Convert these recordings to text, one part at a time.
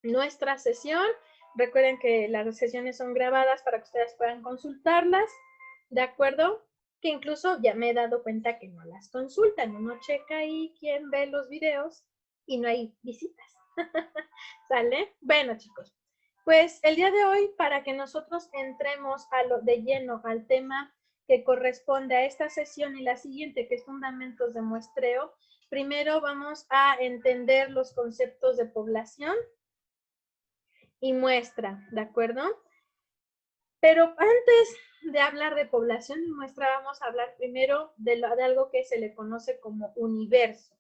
nuestra sesión. Recuerden que las sesiones son grabadas para que ustedes puedan consultarlas, ¿de acuerdo? Que incluso ya me he dado cuenta que no las consultan. Uno checa ahí quién ve los videos y no hay visitas. ¿Sale? Bueno, chicos, pues el día de hoy, para que nosotros entremos de lleno al tema que corresponde a esta sesión y la siguiente, que es fundamentos de muestreo, primero vamos a entender los conceptos de población y muestra, ¿de acuerdo? Pero antes de hablar de población y muestra, vamos a hablar primero de algo que se le conoce como universo,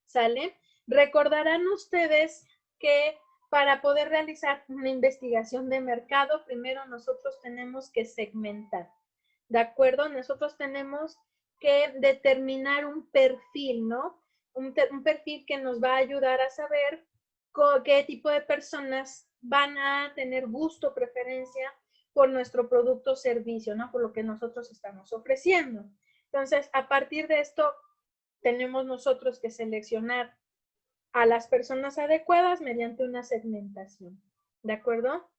¿sale? Recordarán ustedes que para poder realizar una investigación de mercado, primero nosotros tenemos que segmentar, ¿de acuerdo? Nosotros tenemos que determinar un perfil, ¿no? Un perfil que nos va a ayudar a saber qué tipo de personas van a tener gusto, preferencia por nuestro producto o servicio, ¿no? Por lo que nosotros estamos ofreciendo. Entonces, a partir de esto, tenemos nosotros que seleccionar a las personas adecuadas mediante una segmentación, ¿de acuerdo?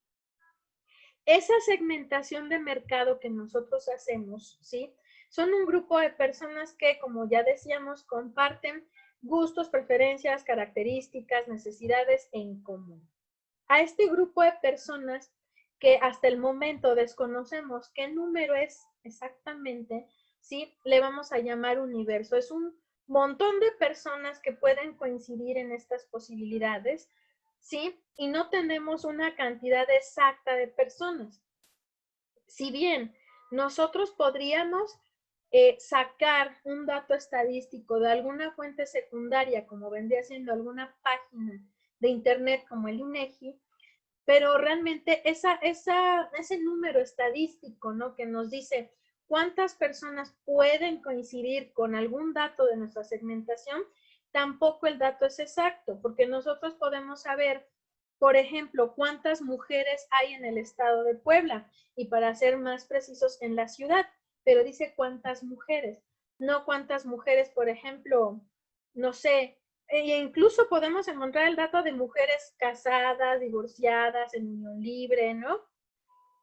Esa segmentación de mercado que nosotros hacemos, ¿sí? Son un grupo de personas que, como ya decíamos, comparten gustos, preferencias, características, necesidades en común. A este grupo de personas que hasta el momento desconocemos qué número es exactamente, ¿sí? Le vamos a llamar universo. Es un montón de personas que pueden coincidir en estas posibilidades, ¿sí? Y no tenemos una cantidad exacta de personas. Si bien nosotros podríamos sacar un dato estadístico de alguna fuente secundaria, como vendría siendo alguna página de internet como el INEGI, pero realmente ese número estadístico, ¿no? Que nos dice cuántas personas pueden coincidir con algún dato de nuestra segmentación, tampoco el dato es exacto, porque nosotros podemos saber, por ejemplo, cuántas mujeres hay en el estado de Puebla, y para ser más precisos, en la ciudad, pero dice cuántas mujeres, no cuántas mujeres, por ejemplo, no sé, e incluso podemos encontrar el dato de mujeres casadas, divorciadas, en unión libre, ¿no?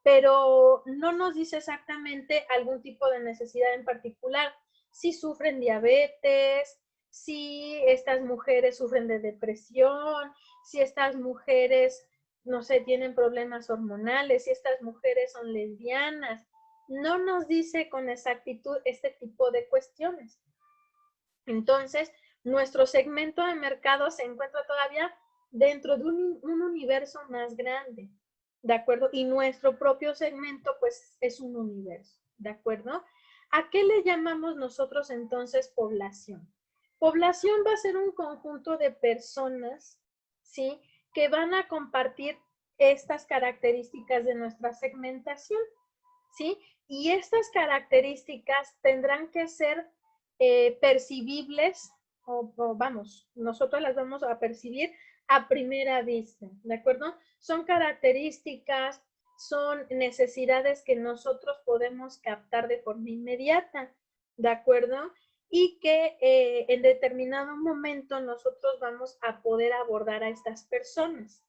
Pero no nos dice exactamente algún tipo de necesidad en particular. Si sufren diabetes, si estas mujeres sufren de depresión, si estas mujeres, no sé, tienen problemas hormonales, si estas mujeres son lesbianas. No nos dice con exactitud este tipo de cuestiones. Entonces, nuestro segmento de mercado se encuentra todavía dentro de un universo más grande, ¿de acuerdo? Y nuestro propio segmento, pues, es un universo, ¿de acuerdo? ¿A qué le llamamos nosotros entonces población? Población va a ser un conjunto de personas, ¿sí? Que van a compartir estas características de nuestra segmentación, ¿sí? Y estas características tendrán que ser percibibles, vamos, nosotros las vamos a percibir a primera vista, ¿de acuerdo? Son características, son necesidades que nosotros podemos captar de forma inmediata, ¿de acuerdo? Y que en determinado momento nosotros vamos a poder abordar a estas personas,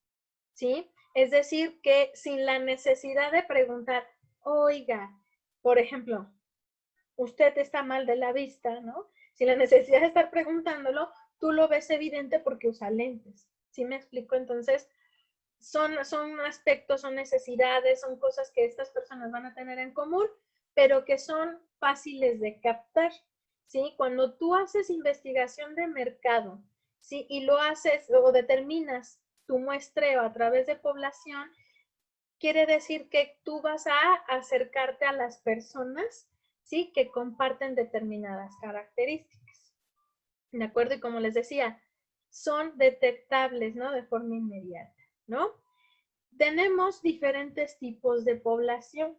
¿sí? Es decir, que sin la necesidad de preguntar, oiga, por ejemplo, usted está mal de la vista, ¿no? Sin la necesidad de estar preguntándolo, tú lo ves evidente porque usa lentes. ¿Sí me explico? Entonces, son aspectos, son necesidades, son cosas que estas personas van a tener en común, pero que son fáciles de captar, ¿sí? Cuando tú haces investigación de mercado, ¿sí? Y lo haces o determinas tu muestreo a través de población, quiere decir que tú vas a acercarte a las personas, ¿sí? Que comparten determinadas características, ¿de acuerdo? Y como les decía, son detectables, ¿no? De forma inmediata, ¿no? Tenemos diferentes tipos de población,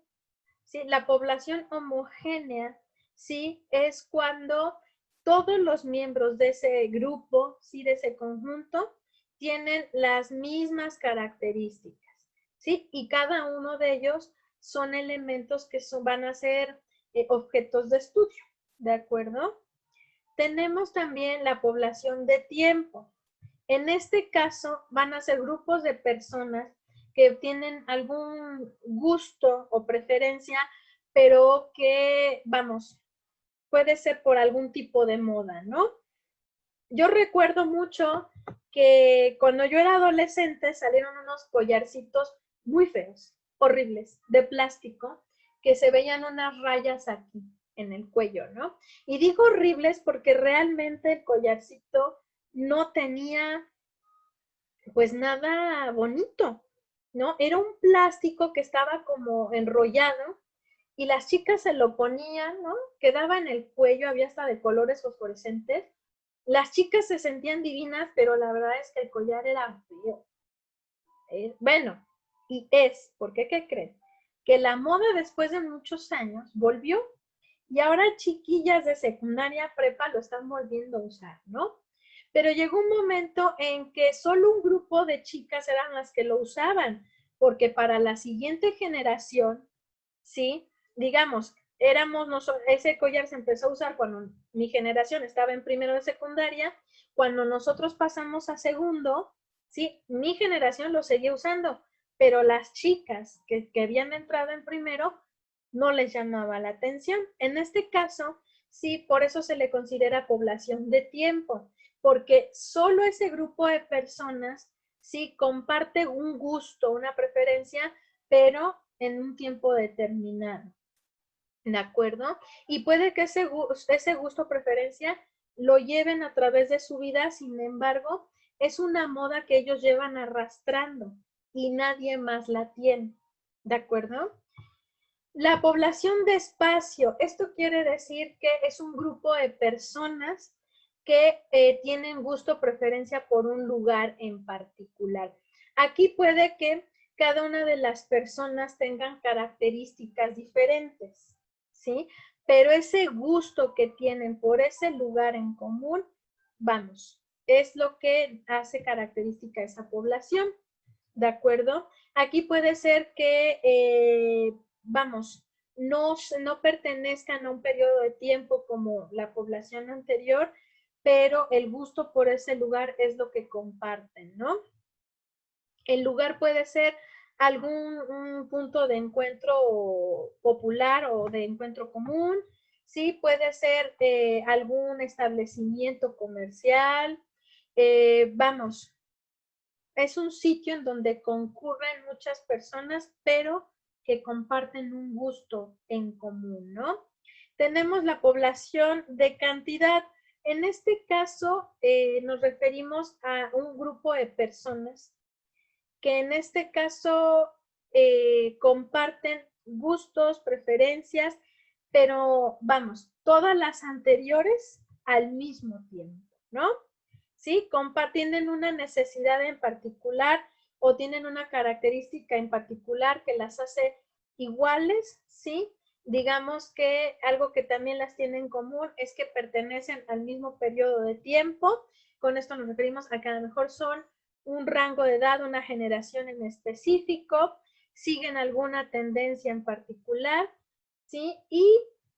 ¿sí? La población homogénea, ¿sí? Es cuando todos los miembros de ese grupo, ¿sí? De ese conjunto, tienen las mismas características, ¿sí? Y cada uno de ellos son elementos que van a ser objetos de estudio, ¿de acuerdo? Tenemos también la población de tiempo. En este caso van a ser grupos de personas que tienen algún gusto o preferencia, pero que, vamos, puede ser por algún tipo de moda, ¿no? Yo recuerdo mucho que cuando yo era adolescente salieron unos collarcitos muy feos, horribles, de plástico, que se veían unas rayas aquí en el cuello, ¿no? Y digo horribles porque realmente el collarcito no tenía pues nada bonito, ¿no? Era un plástico que estaba como enrollado y las chicas se lo ponían, ¿no? Quedaba en el cuello, había hasta de colores fosforescentes. Las chicas se sentían divinas, pero la verdad es que el collar era feo. Bueno, y es, ¿por qué? ¿Qué creen? Que la moda después de muchos años volvió y ahora chiquillas de secundaria prepa lo están volviendo a usar, ¿no? Pero llegó un momento en que solo un grupo de chicas eran las que lo usaban, porque para la siguiente generación, ¿sí? Digamos, ese collar se empezó a usar cuando mi generación estaba en primero de secundaria, cuando nosotros pasamos a segundo, ¿sí? Mi generación lo seguía usando, pero las chicas que habían entrado en primero no les llamaba la atención. En este caso, sí, por eso se le considera población de tiempo, porque solo ese grupo de personas sí comparte un gusto, una preferencia, pero en un tiempo determinado. ¿De acuerdo? Y puede que ese gusto o preferencia lo lleven a través de su vida, sin embargo, es una moda que ellos llevan arrastrando y nadie más la tiene. ¿De acuerdo? La población de espacio, esto quiere decir que es un grupo de personas que tienen gusto o preferencia por un lugar en particular. Aquí puede que cada una de las personas tengan características diferentes, ¿sí? Pero ese gusto que tienen por ese lugar en común, vamos, es lo que hace característica a esa población, ¿de acuerdo? Aquí puede ser que, vamos, no pertenezcan a un periodo de tiempo como la población anterior, pero el gusto por ese lugar es lo que comparten, ¿no? El lugar puede ser algún punto de encuentro popular o de encuentro común, sí, puede ser algún establecimiento comercial, vamos, es un sitio en donde concurren muchas personas, pero que comparten un gusto en común, ¿no? Tenemos la población de cantidad. En este caso, nos referimos a un grupo de personas que en este caso comparten gustos, preferencias, pero vamos, todas las anteriores al mismo tiempo, ¿no? ¿Sí? Tienen una necesidad en particular o tienen una característica en particular que las hace iguales, ¿sí? Digamos que algo que también las tiene en común es que pertenecen al mismo periodo de tiempo. Con esto nos referimos a que a lo mejor son un rango de edad, una generación en específico, siguen alguna tendencia en particular, ¿sí? Y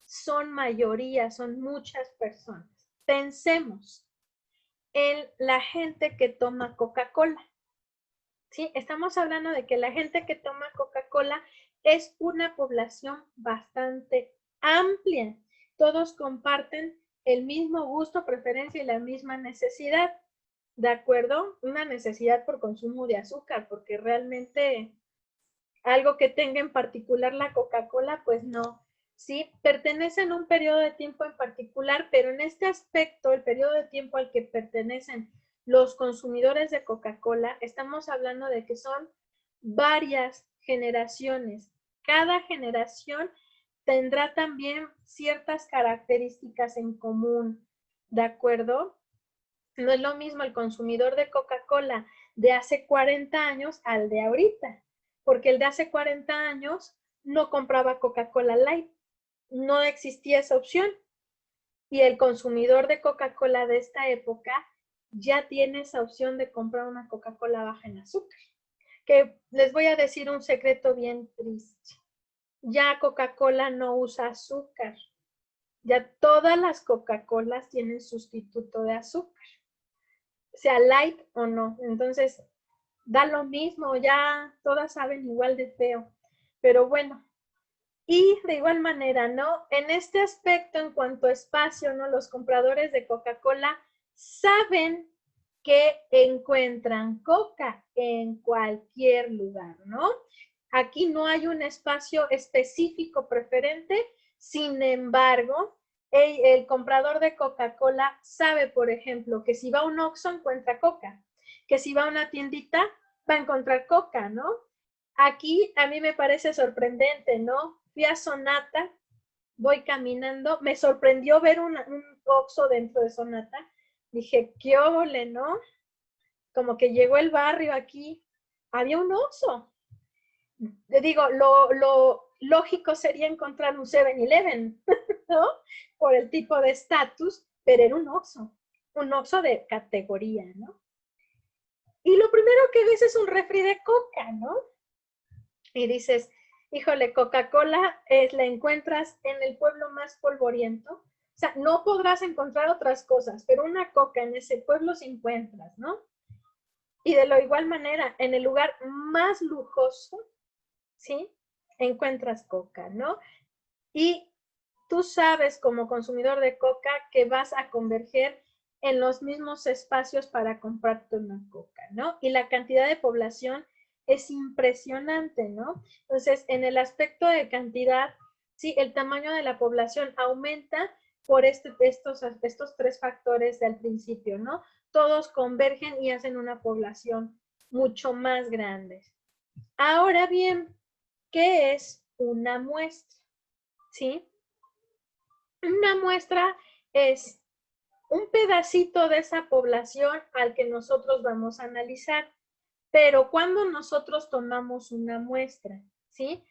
son mayoría, son muchas personas. Pensemos en la gente que toma Coca-Cola, ¿sí? Estamos hablando de que la gente que toma Coca-Cola es una población bastante amplia. Todos comparten el mismo gusto, preferencia y la misma necesidad. ¿De acuerdo? Una necesidad por consumo de azúcar, porque realmente algo que tenga en particular la Coca-Cola, pues no. Sí, pertenecen a un periodo de tiempo en particular, pero en este aspecto, el periodo de tiempo al que pertenecen los consumidores de Coca-Cola, estamos hablando de que son varias generaciones. Cada generación tendrá también ciertas características en común, ¿de acuerdo? No es lo mismo el consumidor de Coca-Cola de hace 40 años al de ahorita, porque el de hace 40 años no compraba Coca-Cola Light, no existía esa opción. Y el consumidor de Coca-Cola de esta época ya tiene esa opción de comprar una Coca-Cola baja en azúcar. Que les voy a decir un secreto bien triste. Ya Coca-Cola no usa azúcar. Ya todas las Coca-Colas tienen sustituto de azúcar. sea light o no. Entonces, da lo mismo, ya todas saben igual de feo. Pero bueno, y de igual manera, ¿no? En este aspecto, en cuanto a espacio, ¿no? Los compradores de Coca-Cola saben que encuentran coca en cualquier lugar, ¿no? Aquí no hay un espacio específico preferente, sin embargo, el comprador de Coca-Cola sabe, por ejemplo, que si va a un Oxxo encuentra coca, que si va a una tiendita va a encontrar coca, ¿no? Aquí a mí me parece sorprendente, ¿no? Fui a Sonata, voy caminando, me sorprendió ver un Oxxo dentro de Sonata. Dije, qué óvole, ¿no? Como que llegó el barrio aquí, había un Oxxo. Le digo, lo lógico sería encontrar un 7-Eleven, ¿no? Por el tipo de estatus, pero era un Oxxo de categoría, ¿no? Y lo primero que ves es un refri de coca, ¿no? Y dices, híjole, Coca-Cola la encuentras en el pueblo más polvoriento. O sea, no podrás encontrar otras cosas, pero una coca en ese pueblo se encuentras, ¿no? Y de la igual manera, en el lugar más lujoso, ¿sí? Encuentras coca, ¿no? Y tú sabes como consumidor de coca que vas a converger en los mismos espacios para comprarte una coca, ¿no? Y la cantidad de población es impresionante, ¿no? Entonces, en el aspecto de cantidad, sí, el tamaño de la población aumenta por estos tres factores del principio, ¿no? Todos convergen y hacen una población mucho más grande. Ahora bien, ¿qué es una muestra? ¿Sí? Una muestra es un pedacito de esa población al que nosotros vamos a analizar. Pero cuando nosotros tomamos una muestra, ¿sí?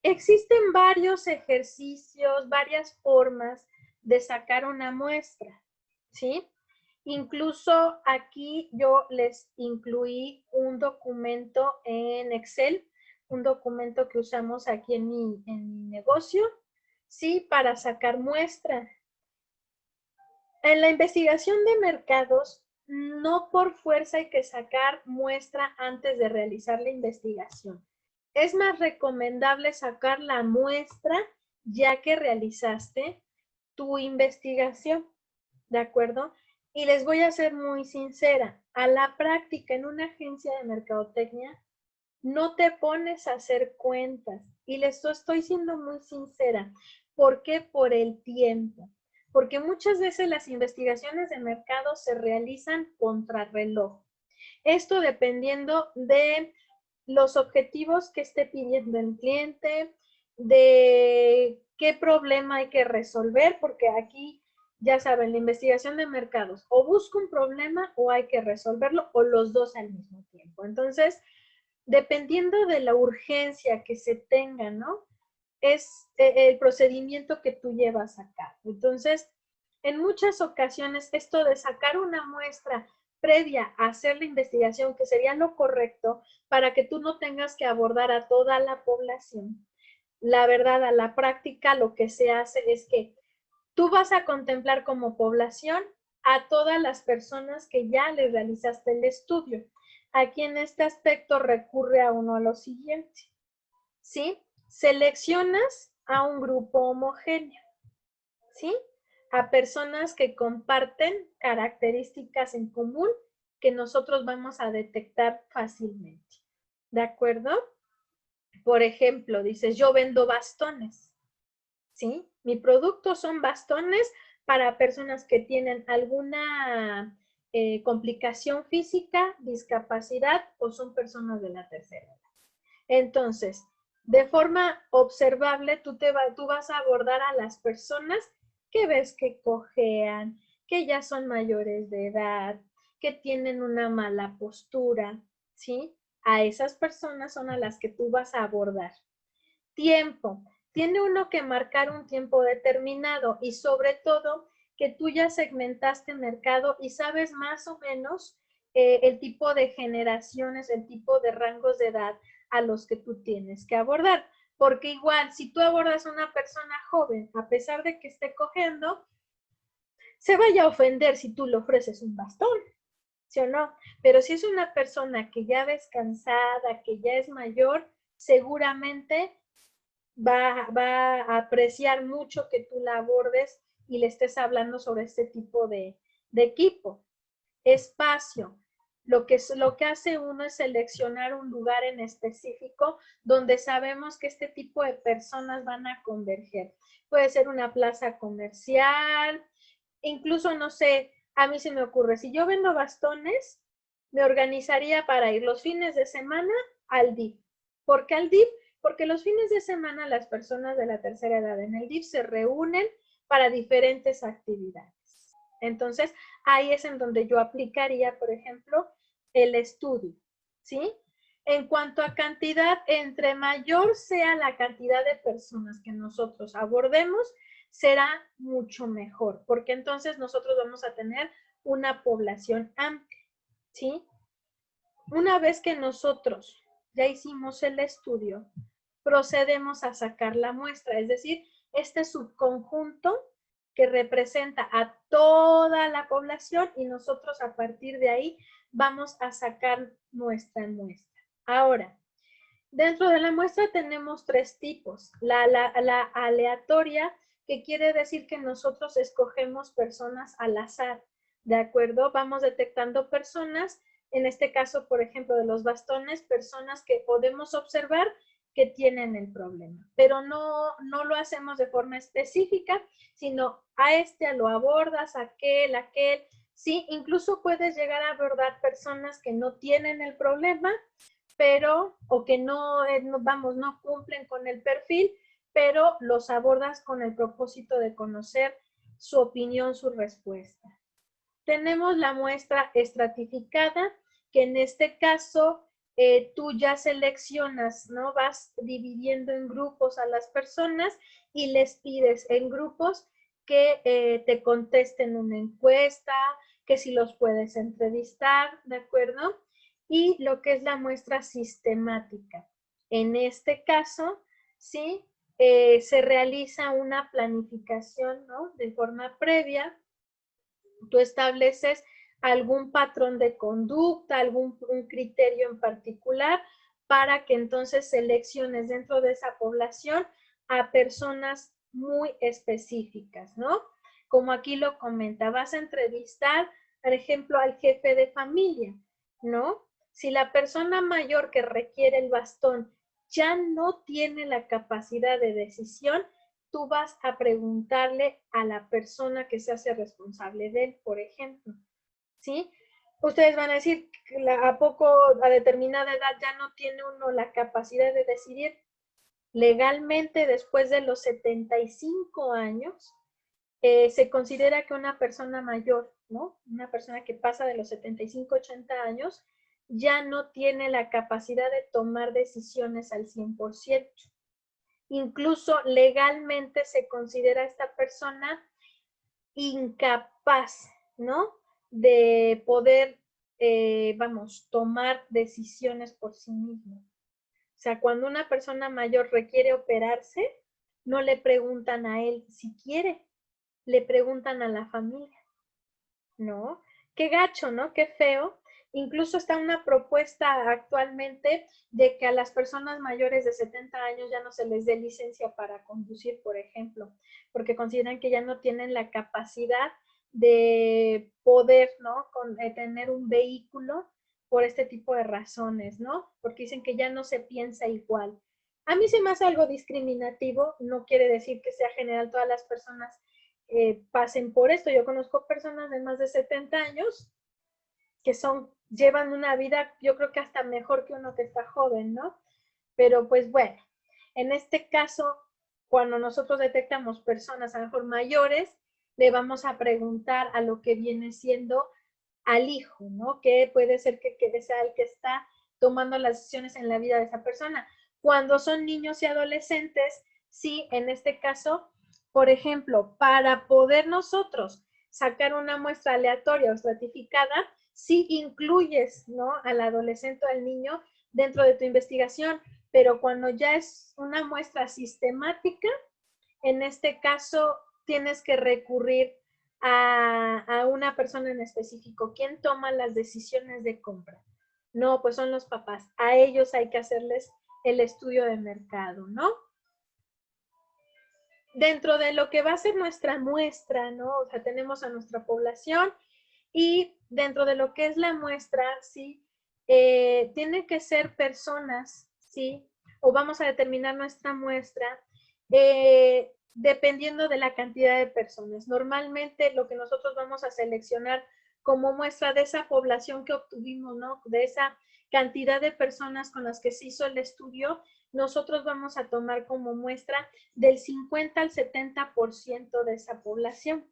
Existen varios ejercicios, varias formas de sacar una muestra, ¿sí? Incluso aquí yo les incluí un documento en Excel, un documento que usamos aquí en mi negocio, ¿sí? Para sacar muestra. En la investigación de mercados, no por fuerza hay que sacar muestra antes de realizar la investigación. Es más recomendable sacar la muestra ya que realizaste tu investigación, ¿de acuerdo? Y les voy a ser muy sincera, a la práctica en una agencia de mercadotecnia no te pones a hacer cuentas. Y les estoy siendo muy sincera. ¿Por qué? Por el tiempo. Porque muchas veces las investigaciones de mercado se realizan contrarreloj. Esto dependiendo de los objetivos que esté pidiendo el cliente, de qué problema hay que resolver, porque aquí, ya saben, la investigación de mercados, o busca un problema o hay que resolverlo, o los dos al mismo tiempo. Entonces, dependiendo de la urgencia que se tenga, ¿no? Es el procedimiento que tú llevas a cabo. Entonces, en muchas ocasiones, esto de sacar una muestra previa a hacer la investigación, que sería lo correcto, para que tú no tengas que abordar a toda la población. La verdad, a la práctica, lo que se hace es que tú vas a contemplar como población a todas las personas que ya le realizaste el estudio. Aquí en este aspecto recurre a uno a lo siguiente, ¿sí? Seleccionas a un grupo homogéneo, ¿sí? A personas que comparten características en común que nosotros vamos a detectar fácilmente, ¿de acuerdo? Por ejemplo, dices, yo vendo bastones, ¿sí? Mi producto son bastones para personas que tienen alguna complicación física, discapacidad o son personas de la tercera edad. Entonces, de forma observable, tú vas a abordar a las personas que ves que cojean, que ya son mayores de edad, que tienen una mala postura, ¿sí? A esas personas son a las que tú vas a abordar. Tiempo. Tiene uno que marcar un tiempo determinado y sobre todo que tú ya segmentaste mercado y sabes más o menos el tipo de generaciones, el tipo de rangos de edad a los que tú tienes que abordar. Porque igual, si tú abordas a una persona joven, a pesar de que esté cogiendo, se vaya a ofender si tú le ofreces un bastón, ¿sí o no? Pero si es una persona que ya ves cansada, que ya es mayor, seguramente va a apreciar mucho que tú la abordes y le estés hablando sobre este tipo de equipo. Espacio. Lo que hace uno es seleccionar un lugar en específico donde sabemos que este tipo de personas van a converger. Puede ser una plaza comercial, incluso, no sé, a mí se me ocurre, si yo vendo bastones, me organizaría para ir los fines de semana al DIF. ¿Por qué al DIF? Porque los fines de semana las personas de la tercera edad en el DIF se reúnen para diferentes actividades. Entonces, ahí es en donde yo aplicaría, por ejemplo, el estudio, ¿sí? En cuanto a cantidad, entre mayor sea la cantidad de personas que nosotros abordemos, será mucho mejor, porque entonces nosotros vamos a tener una población amplia, ¿sí? Una vez que nosotros ya hicimos el estudio, procedemos a sacar la muestra, es decir, este subconjunto que representa a toda la población y nosotros a partir de ahí vamos a sacar nuestra muestra. Ahora, dentro de la muestra tenemos tres tipos. La aleatoria, que quiere decir que nosotros escogemos personas al azar, ¿de acuerdo? Vamos detectando personas, en este caso, por ejemplo, de los bastones, personas que podemos observar que tienen el problema, pero no lo hacemos de forma específica, sino a este lo abordas, aquel, sí, incluso puedes llegar a abordar personas que no tienen el problema, pero, o que no cumplen con el perfil, pero los abordas con el propósito de conocer su opinión, su respuesta. Tenemos la muestra estratificada, que en este caso tú ya seleccionas, ¿no? Vas dividiendo en grupos a las personas y les pides en grupos que te contesten una encuesta, que si los puedes entrevistar, ¿de acuerdo? Y lo que es la muestra sistemática. En este caso, ¿sí? Se realiza una planificación, ¿no? De forma previa. Tú estableces algún patrón de conducta, algún criterio en particular para que entonces selecciones dentro de esa población a personas muy específicas, ¿no? Como aquí lo comenta, vas a entrevistar, por ejemplo, al jefe de familia, ¿no? Si la persona mayor que requiere el bastón ya no tiene la capacidad de decisión, tú vas a preguntarle a la persona que se hace responsable de él, por ejemplo, ¿sí? Ustedes van a decir, ¿a poco a determinada edad ya no tiene uno la capacidad de decidir? Legalmente, después de los 75 años, se considera que una persona mayor, ¿no? Una persona que pasa de los 75, 80 años, ya no tiene la capacidad de tomar decisiones al 100%. Incluso legalmente se considera a esta persona incapaz, ¿no? De poder, tomar decisiones por sí mismo. O sea, cuando una persona mayor requiere operarse, no le preguntan a él si quiere, le preguntan a la familia, ¿no? Qué gacho, ¿no? Qué feo. Incluso está una propuesta actualmente de que a las personas mayores de 70 años ya no se les dé licencia para conducir, por ejemplo, porque consideran que ya no tienen la capacidad de poder, ¿no? Tener un vehículo por este tipo de razones, ¿no? Porque dicen que ya no se piensa igual. A mí se me hace algo discriminativo, no quiere decir que sea general todas las personas pasen por esto. Yo conozco personas de más de 70 años que llevan una vida, yo creo que hasta mejor que uno que está joven, ¿no? Pero pues bueno, en este caso, cuando nosotros detectamos personas a lo mejor mayores, le vamos a preguntar a lo que viene siendo al hijo, ¿no? Que puede ser que sea el que está tomando las decisiones en la vida de esa persona. Cuando son niños y adolescentes, sí, en este caso, por ejemplo, para poder nosotros sacar una muestra aleatoria o estratificada, sí incluyes, ¿no? Al adolescente o al niño dentro de tu investigación, pero cuando ya es una muestra sistemática, en este caso tienes que recurrir a una persona en específico. ¿Quién toma las decisiones de compra? No, pues son los papás. A ellos hay que hacerles el estudio de mercado, ¿no? Dentro de lo que va a ser nuestra muestra, ¿no? O sea, tenemos a nuestra población y dentro de lo que es la muestra, ¿sí? Tienen que ser personas, ¿sí? O vamos a determinar nuestra muestra dependiendo de la cantidad de personas. Normalmente lo que nosotros vamos a seleccionar como muestra de esa población que obtuvimos, ¿no? De esa cantidad de personas con las que se hizo el estudio, nosotros vamos a tomar como muestra del 50 al 70% de esa población.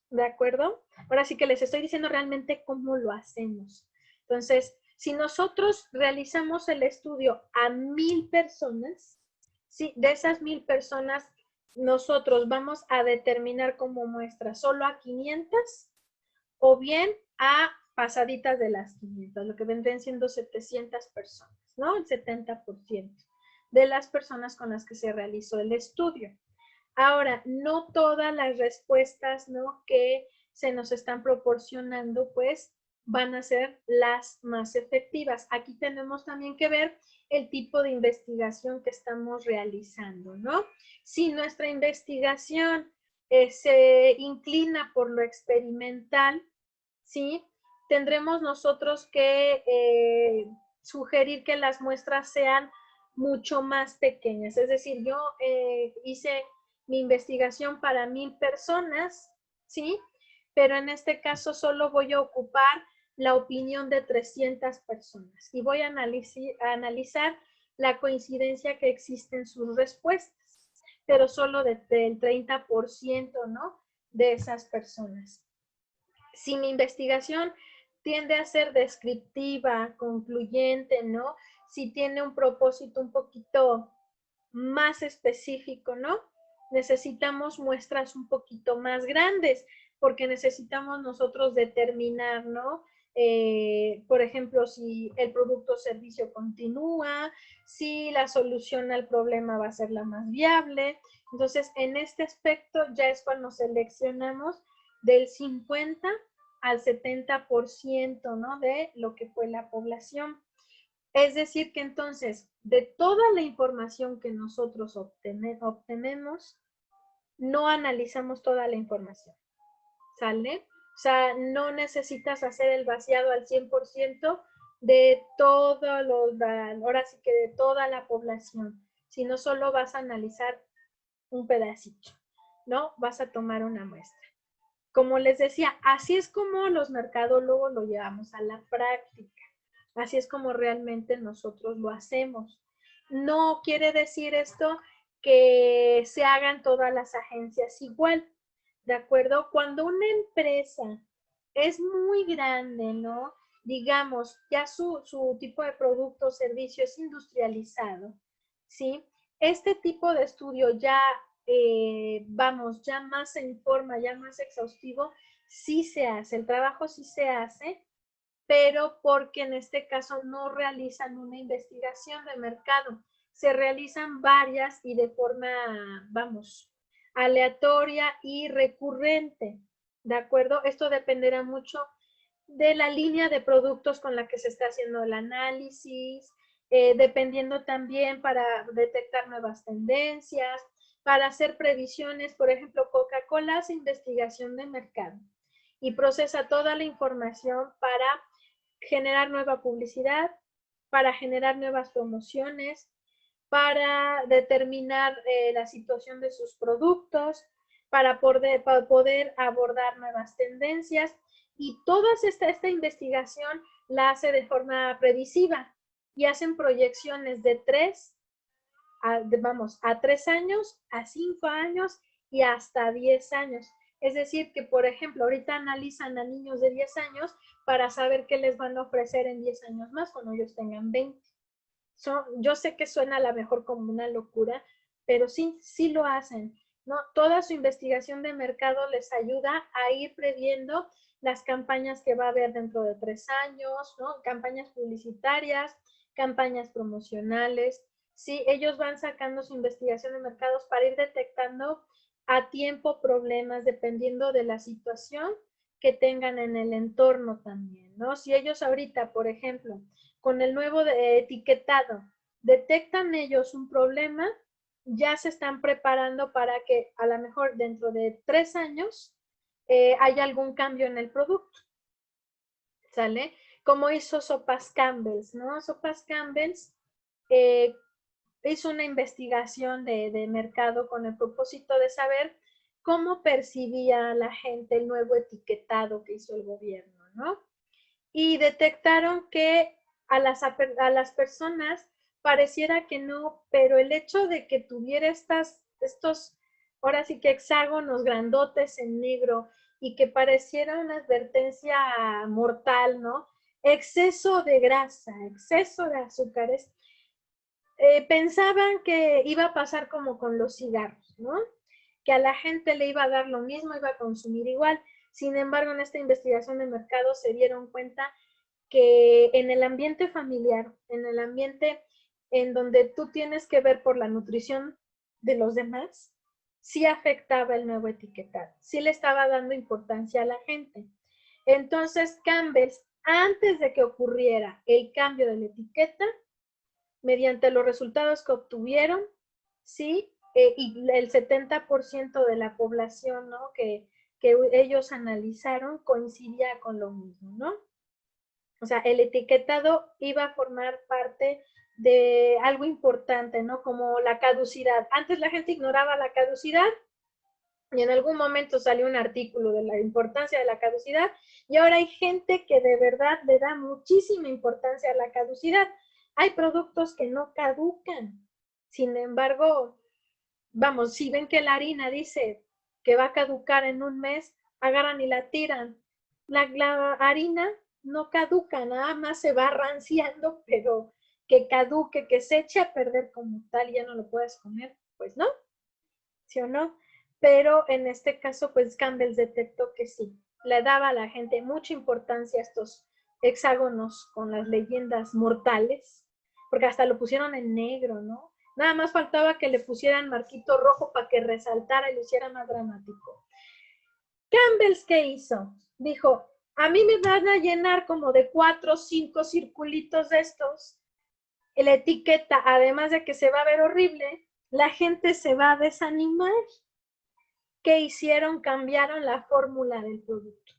¿De acuerdo? Ahora sí que les estoy diciendo realmente cómo lo hacemos. Entonces, si nosotros realizamos el estudio a 1000 personas, ¿sí? De esas 1000 personas, nosotros vamos a determinar como muestra solo a 500 o bien a pasaditas de las 500, lo que vendrían siendo 700 personas, ¿no? El 70% de las personas con las que se realizó el estudio. Ahora, no todas las respuestas, ¿no?, que se nos están proporcionando, pues, van a ser las más efectivas. Aquí tenemos también que ver el tipo de investigación que estamos realizando, ¿no? Si nuestra investigación se inclina por lo experimental, ¿sí? Tendremos nosotros que sugerir que las muestras sean mucho más pequeñas. Es decir, yo hice mi investigación para 1000 personas, ¿sí? Pero en este caso solo voy a ocupar la opinión de 300 personas y voy a analizar la coincidencia que existe en sus respuestas, pero solo del 30%, ¿no?, de esas personas. Si mi investigación tiende a ser descriptiva, concluyente, ¿no? Si tiene un propósito un poquito más específico, ¿no? Necesitamos muestras un poquito más grandes, porque necesitamos nosotros determinar, ¿no? Por ejemplo, si el producto o servicio continúa, si la solución al problema va a ser la más viable. Entonces, en este aspecto ya es cuando seleccionamos del 50 al 70%, ¿no?, de lo que fue la población. Es decir, que entonces, de toda la información que nosotros obtenemos, no analizamos toda la información, ¿sale? O sea, no necesitas hacer el vaciado al 100% de todos los, ahora sí que de toda la población, sino solo vas a analizar un pedacito, ¿no? Vas a tomar una muestra. Como les decía, así es como los mercadólogos lo llevamos a la práctica. Así es como realmente nosotros lo hacemos. No quiere decir esto que se hagan todas las agencias igual, ¿de acuerdo? Cuando una empresa es muy grande, ¿no? Digamos, ya su tipo de producto o servicio es industrializado, ¿sí? Este tipo de estudio ya, vamos, ya más en forma, ya más exhaustivo, sí se hace, el trabajo sí se hace, pero porque en este caso no realizan una investigación de mercado, se realizan varias y de forma, vamos, aleatoria y recurrente, ¿de acuerdo? Esto dependerá mucho de la línea de productos con la que se está haciendo el análisis, dependiendo también para detectar nuevas tendencias, para hacer previsiones. Por ejemplo, Coca-Cola hace investigación de mercado y procesa toda la información para generar nueva publicidad, para generar nuevas promociones, para determinar la situación de sus productos, para poder abordar nuevas tendencias, y toda esta investigación la hace de forma previsiva y hacen proyecciones de 3 a 3 años, a 5 años y hasta 10 años. Es decir, que por ejemplo, ahorita analizan a niños de 10 años para saber qué les van a ofrecer en 10 años más cuando ellos tengan 20. Yo sé que suena a lo mejor como una locura, pero sí, sí lo hacen, ¿no? Toda su investigación de mercado les ayuda a ir previendo las campañas que va a haber dentro de 3 años, ¿no? Campañas publicitarias, campañas promocionales. Sí, ellos van sacando su investigación de mercados para ir detectando a tiempo problemas dependiendo de la situación que tengan en el entorno también, ¿no? Si ellos ahorita, por ejemplo, con el nuevo etiquetado, detectan ellos un problema, ya se están preparando para que a lo mejor dentro de 3 años haya algún cambio en el producto, ¿sale? Como hizo Sopas Campbell's, ¿no? Sopas Campbell's hizo una investigación de mercado con el propósito de saber cómo percibía la gente el nuevo etiquetado que hizo el gobierno, ¿no? Y detectaron que a las personas pareciera que no, pero el hecho de que tuviera estos, ahora sí que hexágonos grandotes en negro y que pareciera una advertencia mortal, ¿no? Exceso de grasa, exceso de azúcares, pensaban que iba a pasar como con los cigarros, ¿no? Que a la gente le iba a dar lo mismo, iba a consumir igual. Sin embargo, en esta investigación de mercado se dieron cuenta que en el ambiente familiar, en el ambiente en donde tú tienes que ver por la nutrición de los demás, sí afectaba el nuevo etiquetado, sí le estaba dando importancia a la gente. Entonces, Campbell's, antes de que ocurriera el cambio de la etiqueta, mediante los resultados que obtuvieron, sí, y el 70% de la población, ¿no? Que ellos analizaron coincidía con lo mismo, ¿no? O sea, el etiquetado iba a formar parte de algo importante, ¿no? Como la caducidad. Antes la gente ignoraba la caducidad y en algún momento salió un artículo de la importancia de la caducidad y ahora hay gente que de verdad le da muchísima importancia a la caducidad. Hay productos que no caducan. Sin embargo, vamos, si ven que la harina dice que va a caducar en un mes, agarran y la tiran. La harina no caduca, nada más se va ranciando, pero que caduque, que se eche a perder como tal y ya no lo puedes comer, pues no, ¿sí o no? Pero en este caso, pues Campbell detectó que sí, le daba a la gente mucha importancia a estos hexágonos con las leyendas mortales, porque hasta lo pusieron en negro, ¿no? Nada más faltaba que le pusieran marquito rojo para que resaltara y lo hiciera más dramático. Campbell, ¿qué hizo? Dijo, a mí me van a llenar como de 4 o 5 circulitos de estos. La etiqueta, además de que se va a ver horrible, la gente se va a desanimar. ¿Qué hicieron? Cambiaron la fórmula del producto.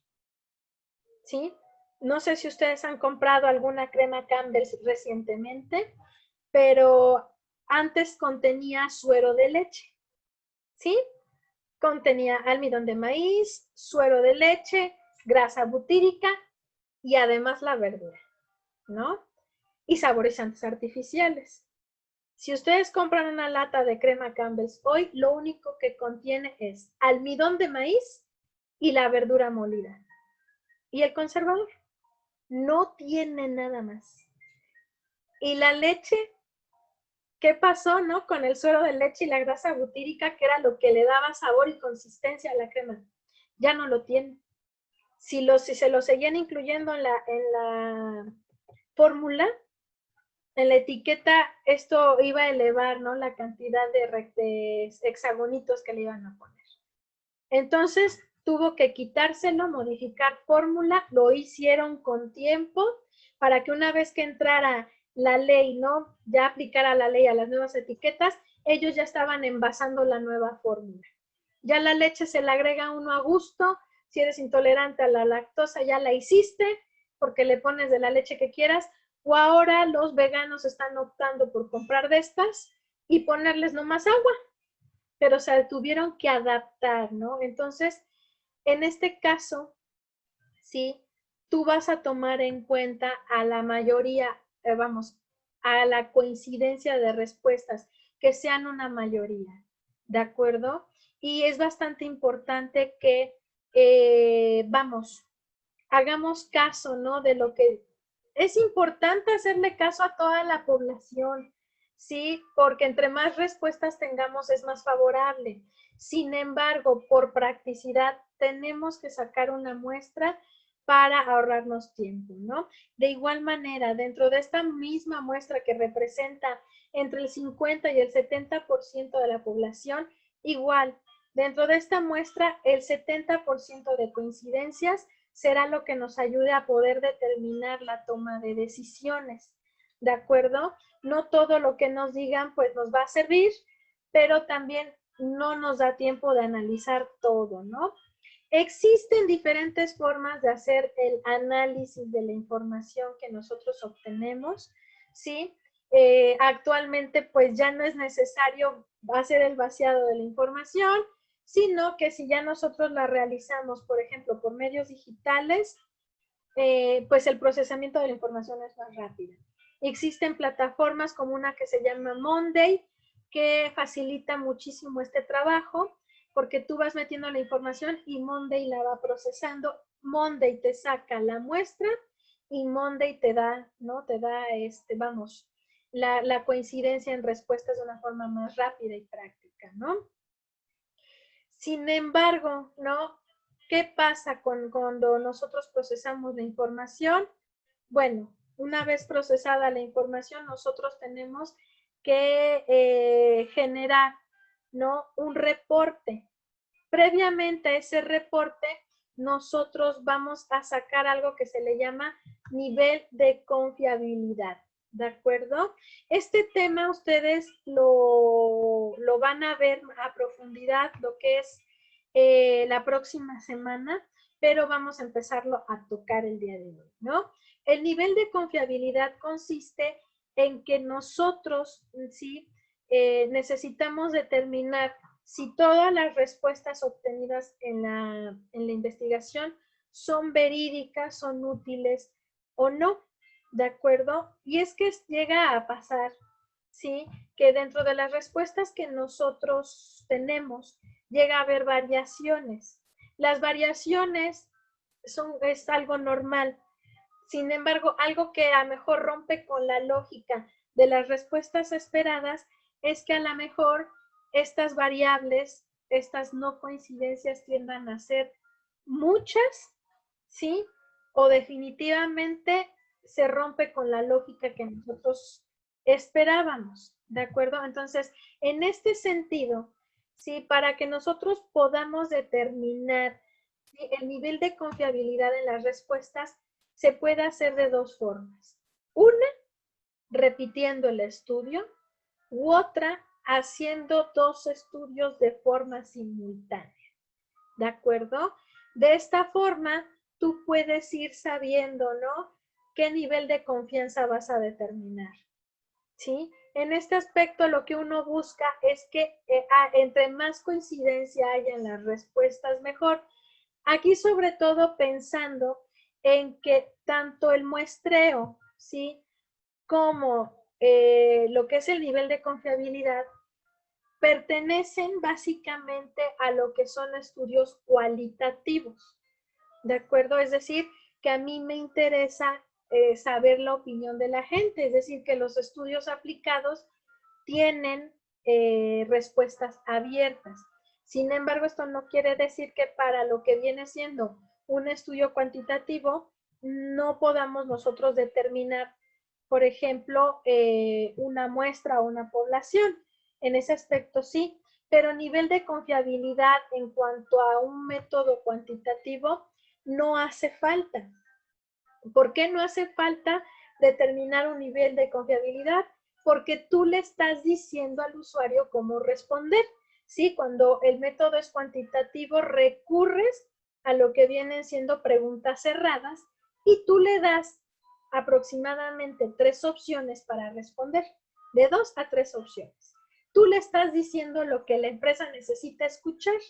¿Sí? No sé si ustedes han comprado alguna crema Campbell's recientemente, pero antes contenía suero de leche. ¿Sí? Contenía almidón de maíz, suero de leche, grasa butírica y además la verdura, ¿no? Y saborizantes artificiales. Si ustedes compran una lata de crema Campbell's hoy, lo único que contiene es almidón de maíz y la verdura molida. Y el conservador. No tiene nada más. Y la leche, ¿qué pasó, no? Con el suero de leche y la grasa butírica, que era lo que le daba sabor y consistencia a la crema. Ya no lo tiene. Si se lo seguían incluyendo en la fórmula, en la etiqueta, esto iba a elevar, ¿no? La cantidad de hexagonitos que le iban a poner. Entonces, tuvo que quitárselo, modificar fórmula, lo hicieron con tiempo para que una vez que entrara la ley, ¿no? Ya aplicara la ley a las nuevas etiquetas, ellos ya estaban envasando la nueva fórmula. Ya la leche se le agrega uno a gusto, si eres intolerante a la lactosa ya la hiciste, porque le pones de la leche que quieras, o ahora los veganos están optando por comprar de estas y ponerles nomás agua, pero se tuvieron que adaptar, ¿no? Entonces, en este caso, sí, tú vas a tomar en cuenta a la mayoría, vamos, a la coincidencia de respuestas, que sean una mayoría, ¿de acuerdo? Y es bastante importante que, vamos, hagamos caso, ¿no? De lo que es importante hacerle caso a toda la población, ¿sí? Porque entre más respuestas tengamos es más favorable. Sin embargo, por practicidad, tenemos que sacar una muestra para ahorrarnos tiempo, ¿no? De igual manera, dentro de esta misma muestra que representa entre el 50 y el 70% de la población, igual, Dentro de esta muestra, el 70% de coincidencias será lo que nos ayude a poder determinar la toma de decisiones, ¿de acuerdo? No todo lo que nos digan pues nos va a servir, pero también no nos da tiempo de analizar todo, ¿no? Existen diferentes formas de hacer el análisis de la información que nosotros obtenemos, ¿sí? Actualmente pues ya no es necesario hacer el vaciado de la información, sino que si ya nosotros la realizamos, por ejemplo, por medios digitales, pues el procesamiento de la información es más rápido. Existen plataformas como una que se llama Monday, que facilita muchísimo este trabajo, porque tú vas metiendo la información y Monday la va procesando. Monday te saca la muestra y Monday te da, ¿no? Te da, vamos, la coincidencia en respuestas de una forma más rápida y práctica, ¿no? Sin embargo, ¿no? ¿Qué pasa cuando nosotros procesamos la información? Bueno, una vez procesada la información, nosotros tenemos que generar, ¿no? Un reporte. Previamente a ese reporte, nosotros vamos a sacar algo que se le llama nivel de confiabilidad. ¿De acuerdo? Este tema ustedes lo van a ver a profundidad, lo que es la próxima semana, pero vamos a empezarlo a tocar el día de hoy, ¿no? El nivel de confiabilidad consiste en que nosotros, ¿sí? Necesitamos determinar si todas las respuestas obtenidas en la investigación son verídicas, son útiles o no, ¿de acuerdo? Y es que llega a pasar, ¿sí? Que dentro de las respuestas que nosotros tenemos, llega a haber variaciones. Las variaciones es algo normal. Sin embargo, algo que a lo mejor rompe con la lógica de las respuestas esperadas es que a lo mejor estas variables, estas no coincidencias tiendan a ser muchas, ¿sí? O definitivamente se rompe con la lógica que nosotros esperábamos, ¿de acuerdo? Entonces, en este sentido, ¿sí? Para que nosotros podamos determinar, ¿sí?, el nivel de confiabilidad en las respuestas, se puede hacer de dos formas. Una, repitiendo el estudio, u otra, haciendo dos estudios de forma simultánea. ¿De acuerdo? De esta forma, tú puedes ir sabiendo, ¿no?, qué nivel de confianza vas a determinar. ¿Sí? En este aspecto, lo que uno busca es que entre más coincidencia haya en las respuestas, mejor. Aquí, sobre todo, pensando en que tanto el muestreo, ¿sí?, como lo que es el nivel de confiabilidad, pertenecen básicamente a lo que son estudios cualitativos, ¿de acuerdo? Es decir, que a mí me interesa saber la opinión de la gente, es decir, que los estudios aplicados tienen respuestas abiertas. Sin embargo, esto no quiere decir que para lo que viene siendo un estudio cuantitativo no podamos nosotros determinar, por ejemplo, una muestra o una población. En ese aspecto sí, pero nivel de confiabilidad en cuanto a un método cuantitativo no hace falta. ¿Por qué no hace falta determinar un nivel de confiabilidad? Porque tú le estás diciendo al usuario cómo responder. ¿Sí? Cuando el método es cuantitativo, recurres a lo que vienen siendo preguntas cerradas y tú le das aproximadamente 3 opciones para responder, de 2 a 3 opciones. Tú le estás diciendo lo que la empresa necesita escuchar.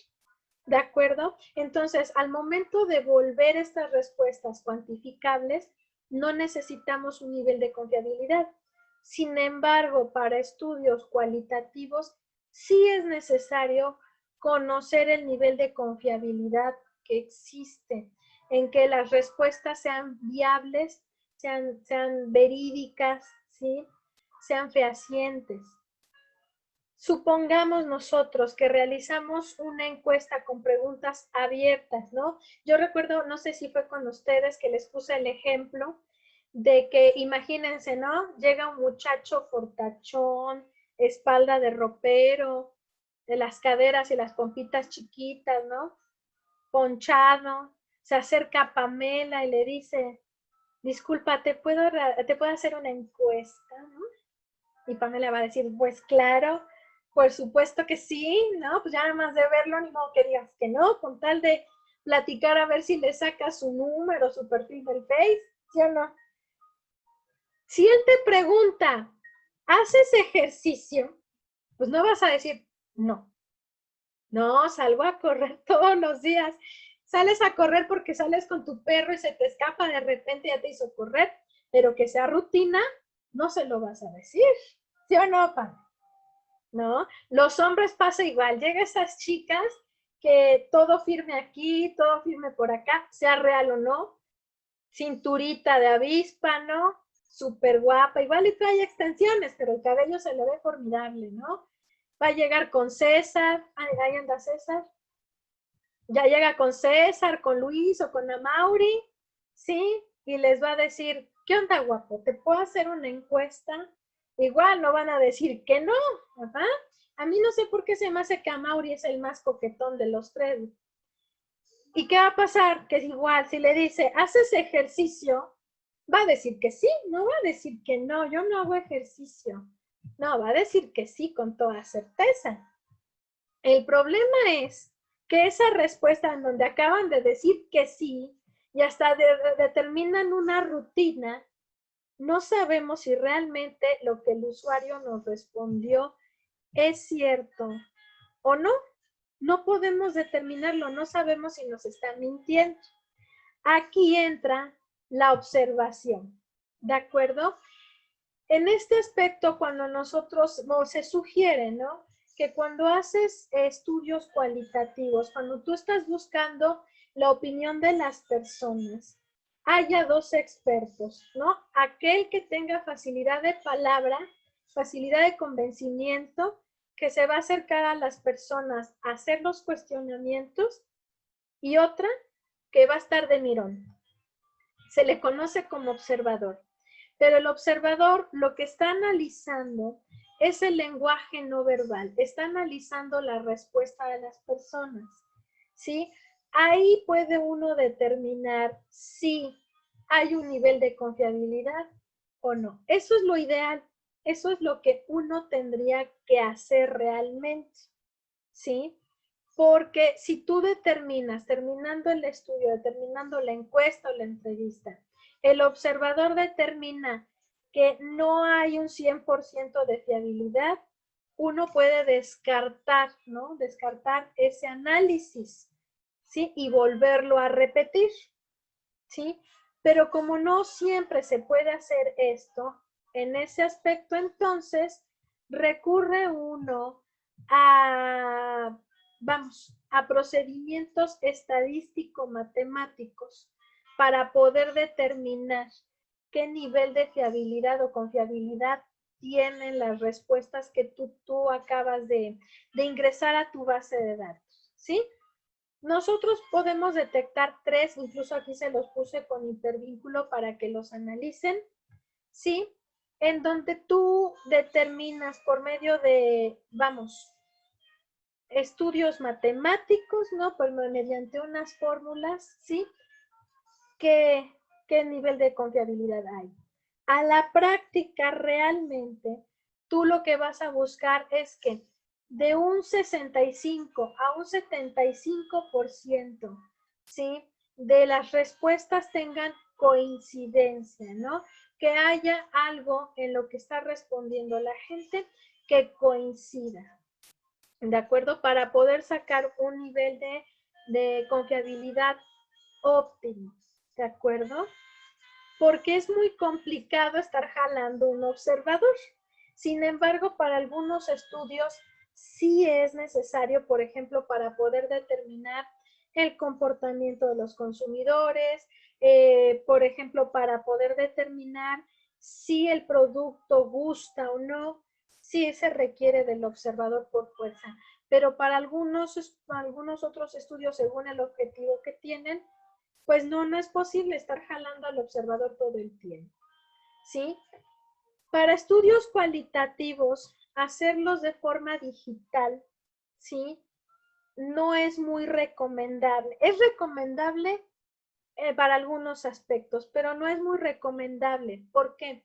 ¿De acuerdo? Entonces, al momento de volver estas respuestas cuantificables, no necesitamos un nivel de confiabilidad. Sin embargo, para estudios cualitativos, sí es necesario conocer el nivel de confiabilidad que existe, en que las respuestas sean viables, sean verídicas, ¿sí?, sean fehacientes. Supongamos nosotros que realizamos una encuesta con preguntas abiertas, ¿no? Yo recuerdo, no sé si fue con ustedes que les puse el ejemplo de que, imagínense, ¿no? Llega un muchacho fortachón, espalda de ropero, de las caderas y las pompitas chiquitas, ¿no? Ponchado. Se acerca a Pamela y le dice, disculpa, ¿te puedo hacer una encuesta, ¿no? Y Pamela va a decir, pues claro, por supuesto que sí, ¿no? Pues ya nada más de verlo, ni modo que digas que no, con tal de platicar a ver si le saca su número, su perfil del Face, ¿sí o no? Si él te pregunta, ¿haces ejercicio? Pues no vas a decir, no. No, salgo a correr todos los días. Sales a correr porque sales con tu perro y se te escapa de repente, ya te hizo correr, pero que sea rutina, no se lo vas a decir. ¿Sí o no, Pam? ¿No? Los hombres pasa igual. Llega esas chicas que todo firme aquí, todo firme por acá, sea real o no, cinturita de avispa, ¿no? Súper guapa, igual y trae extensiones, pero el cabello se le ve formidable, ¿no? Va a llegar con César, ahí anda César, ya llega con César, con Luis o con Amaury, ¿sí? Y les va a decir, ¿qué onda, guapo? ¿Te puedo hacer una encuesta? Igual no van a decir que no, ¿verdad? A mí no sé por qué se me hace que Amaury es el más coquetón de los tres. ¿Y qué va a pasar? Que es igual, si le dice, ¿haces ejercicio? Va a decir que sí, no va a decir que no, yo no hago ejercicio. No, va a decir que sí con toda certeza. El problema es que esa respuesta en donde acaban de decir que sí y hasta determinan una rutina, no sabemos si realmente lo que el usuario nos respondió es cierto o no. No podemos determinarlo, no sabemos si nos están mintiendo. Aquí entra la observación, ¿de acuerdo? En este aspecto, cuando nosotros, se sugiere, ¿no? Que cuando haces estudios cualitativos, cuando tú estás buscando la opinión de las personas, haya dos expertos, ¿no? Aquel que tenga facilidad de palabra, facilidad de convencimiento, que se va a acercar a las personas a hacer los cuestionamientos, y otra que va a estar de mirón. Se le conoce como observador. Pero el observador lo que está analizando es el lenguaje no verbal, está analizando la respuesta de las personas, ¿sí? Ahí puede uno determinar si hay un nivel de confiabilidad o no. Eso es lo ideal, eso es lo que uno tendría que hacer realmente, ¿sí? Porque si tú determinas, terminando el estudio, determinando la encuesta o la entrevista, el observador determina que no hay un 100% de fiabilidad, uno puede descartar, ¿no? Descartar ese análisis, ¿sí? Y volverlo a repetir, ¿sí? Pero como no siempre se puede hacer esto, en ese aspecto entonces recurre uno a, vamos, a procedimientos estadístico-matemáticos para poder determinar qué nivel de fiabilidad o confiabilidad tienen las respuestas que tú acabas de ingresar a tu base de datos, ¿sí? Nosotros podemos detectar tres, incluso aquí se los puse con hipervínculo para que los analicen, ¿sí? En donde tú determinas por medio de, vamos, estudios matemáticos, ¿no? Pues mediante unas fórmulas, ¿sí? ¿Qué nivel de confiabilidad hay? A la práctica, realmente, tú lo que vas a buscar es que de un 65 a un 75%, ¿sí? De las respuestas tengan coincidencia, ¿no? Que haya algo en lo que está respondiendo la gente que coincida, ¿de acuerdo? Para poder sacar un nivel de confiabilidad óptimo, ¿de acuerdo? Porque es muy complicado estar jalando un observador. Sin embargo, para algunos estudios sí es necesario, por ejemplo, para poder determinar el comportamiento de los consumidores, por ejemplo, para poder determinar si el producto gusta o no, sí se requiere del observador por fuerza. Pero para algunos otros estudios, según el objetivo que tienen, pues no es posible estar jalando al observador todo el tiempo, ¿sí? Para estudios cualitativos, hacerlos de forma digital ¿sí? No es muy recomendable. Es recomendable para algunos aspectos, pero no es muy recomendable. ¿Por qué?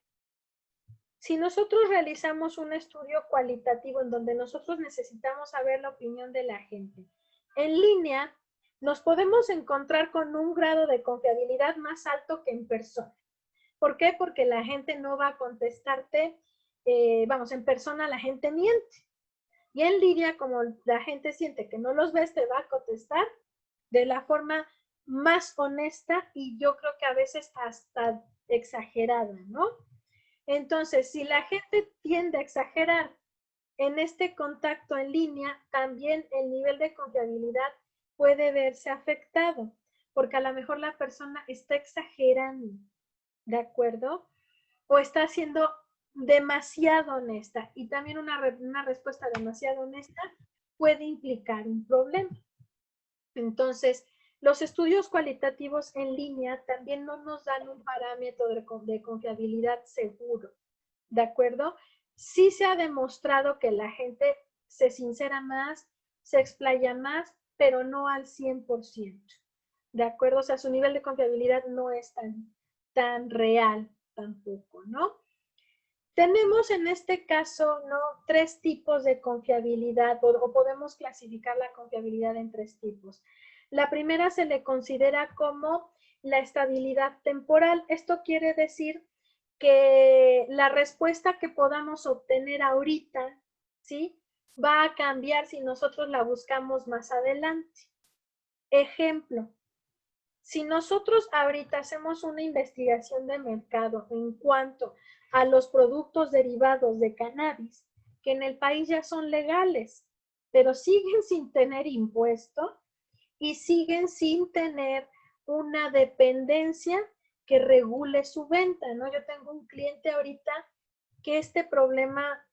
Si nosotros realizamos un estudio cualitativo en donde nosotros necesitamos saber la opinión de la gente, en línea nos podemos encontrar con un grado de confiabilidad más alto que en persona. ¿Por qué? Porque la gente no va a contestarte, en persona la gente miente. Y en línea, como la gente siente que no los ves, te va a contestar de la forma más honesta y yo creo que a veces hasta exagerada, ¿no? Entonces, si la gente tiende a exagerar en este contacto en línea, también el nivel de confiabilidad puede verse afectado, porque a lo mejor la persona está exagerando, ¿de acuerdo? O está siendo demasiado honesta y también una respuesta demasiado honesta puede implicar un problema. Entonces, los estudios cualitativos en línea también no nos dan un parámetro de confiabilidad seguro, ¿de acuerdo? Sí se ha demostrado que la gente se sincera más, se explaya más, pero no al 100%, ¿de acuerdo? O sea, su nivel de confiabilidad no es tan real tampoco, ¿no? Tenemos en este caso, ¿no? 3 tipos de confiabilidad o podemos clasificar la confiabilidad en 3 tipos. La primera se le considera como la estabilidad temporal. Esto quiere decir que la respuesta que podamos obtener ahorita, ¿sí? Va a cambiar si nosotros la buscamos más adelante. Ejemplo, si nosotros ahorita hacemos una investigación de mercado en cuanto a los productos derivados de cannabis, que en el país ya son legales, pero siguen sin tener impuesto y siguen sin tener una dependencia que regule su venta, ¿no? Yo tengo un cliente ahorita que este problema,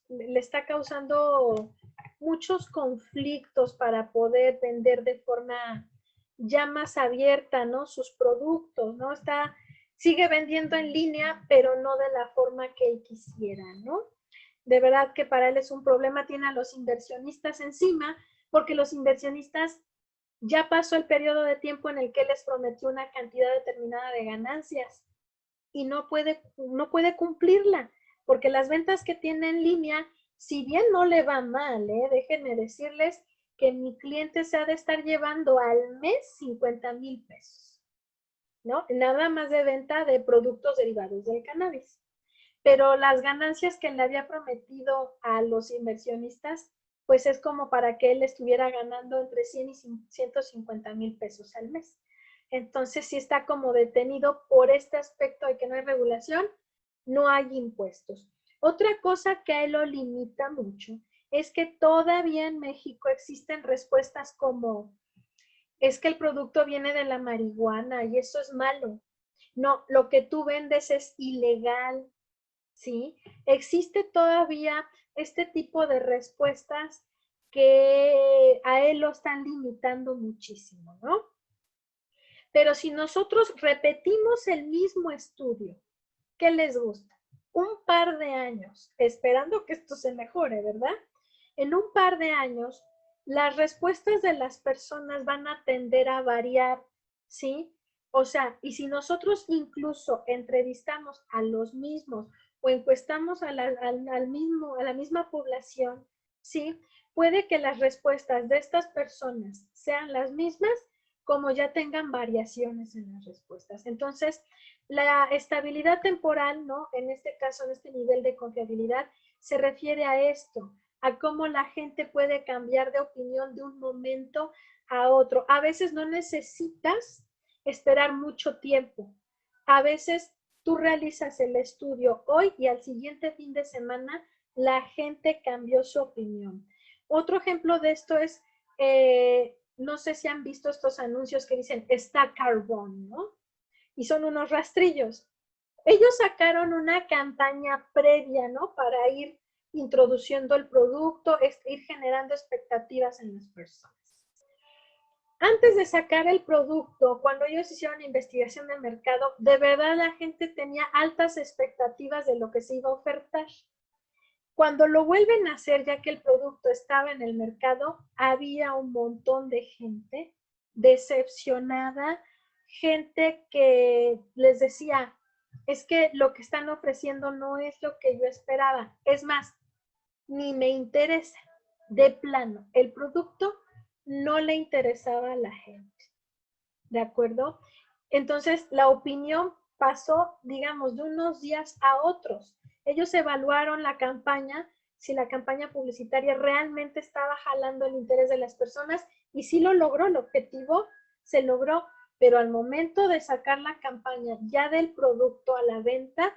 le está causando muchos conflictos para poder vender de forma ya más abierta, ¿no? Sus productos, ¿no? Sigue vendiendo en línea, pero no de la forma que él quisiera, ¿no? De verdad que para él es un problema, tiene a los inversionistas encima, porque los inversionistas ya pasó el periodo de tiempo en el que les prometió una cantidad determinada de ganancias y no puede cumplirla, porque las ventas que tiene en línea, si bien no le va mal, déjenme decirles que mi cliente se ha de estar llevando al mes 50,000 pesos, ¿no? Nada más de venta de productos derivados del cannabis. Pero las ganancias que le había prometido a los inversionistas, pues es como para que él estuviera ganando entre 100 y 150,000 pesos al mes. Entonces, sí está como detenido por este aspecto de que no hay regulación, no hay impuestos. Otra cosa que a él lo limita mucho es que todavía en México existen respuestas como, es que el producto viene de la marihuana y eso es malo. No, lo que tú vendes es ilegal, ¿sí? Existe todavía este tipo de respuestas que a él lo están limitando muchísimo, ¿no? Pero si nosotros repetimos el mismo estudio, ¿qué les gusta? Un par de años, esperando que esto se mejore, ¿verdad? En un par de años, las respuestas de las personas van a tender a variar, ¿sí? O sea, y si nosotros incluso entrevistamos a los mismos o encuestamos a la misma población, ¿sí? Puede que las respuestas de estas personas sean las mismas, como ya tengan variaciones en las respuestas. Entonces, la estabilidad temporal, ¿no? En este caso, en este nivel de confiabilidad, se refiere a esto, a cómo la gente puede cambiar de opinión de un momento a otro. A veces no necesitas esperar mucho tiempo. A veces tú realizas el estudio hoy y al siguiente fin de semana la gente cambió su opinión. Otro ejemplo de esto es, no sé si han visto estos anuncios que dicen está carbón, ¿no? Y son unos rastrillos. Ellos sacaron una campaña previa, ¿no? Para ir introduciendo el producto, ir generando expectativas en las personas. Antes de sacar el producto, cuando ellos hicieron investigación de mercado, de verdad la gente tenía altas expectativas de lo que se iba a ofertar. Cuando lo vuelven a hacer, ya que el producto estaba en el mercado, había un montón de gente decepcionada, gente que les decía, es que lo que están ofreciendo no es lo que yo esperaba. Es más, ni me interesa. De plano, el producto no le interesaba a la gente. ¿De acuerdo? Entonces, la opinión pasó, digamos, de unos días a otros. Ellos evaluaron la campaña, si la campaña publicitaria realmente estaba jalando el interés de las personas y sí lo logró, el objetivo se logró, pero al momento de sacar la campaña ya del producto a la venta,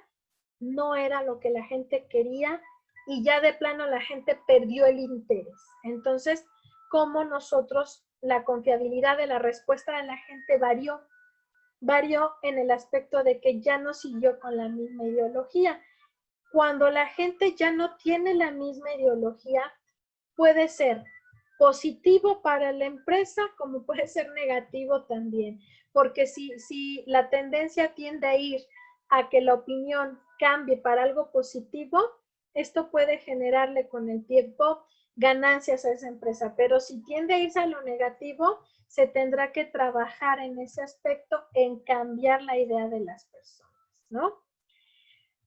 no era lo que la gente quería y ya de plano la gente perdió el interés. Entonces, ¿cómo nosotros la confiabilidad de la respuesta de la gente varió en el aspecto de que ya no siguió con la misma ideología? Cuando la gente ya no tiene la misma ideología, puede ser positivo para la empresa como puede ser negativo también, porque si la tendencia tiende a ir a que la opinión cambie para algo positivo, esto puede generarle con el tiempo ganancias a esa empresa, pero si tiende a irse a lo negativo, se tendrá que trabajar en ese aspecto, en cambiar la idea de las personas, ¿no?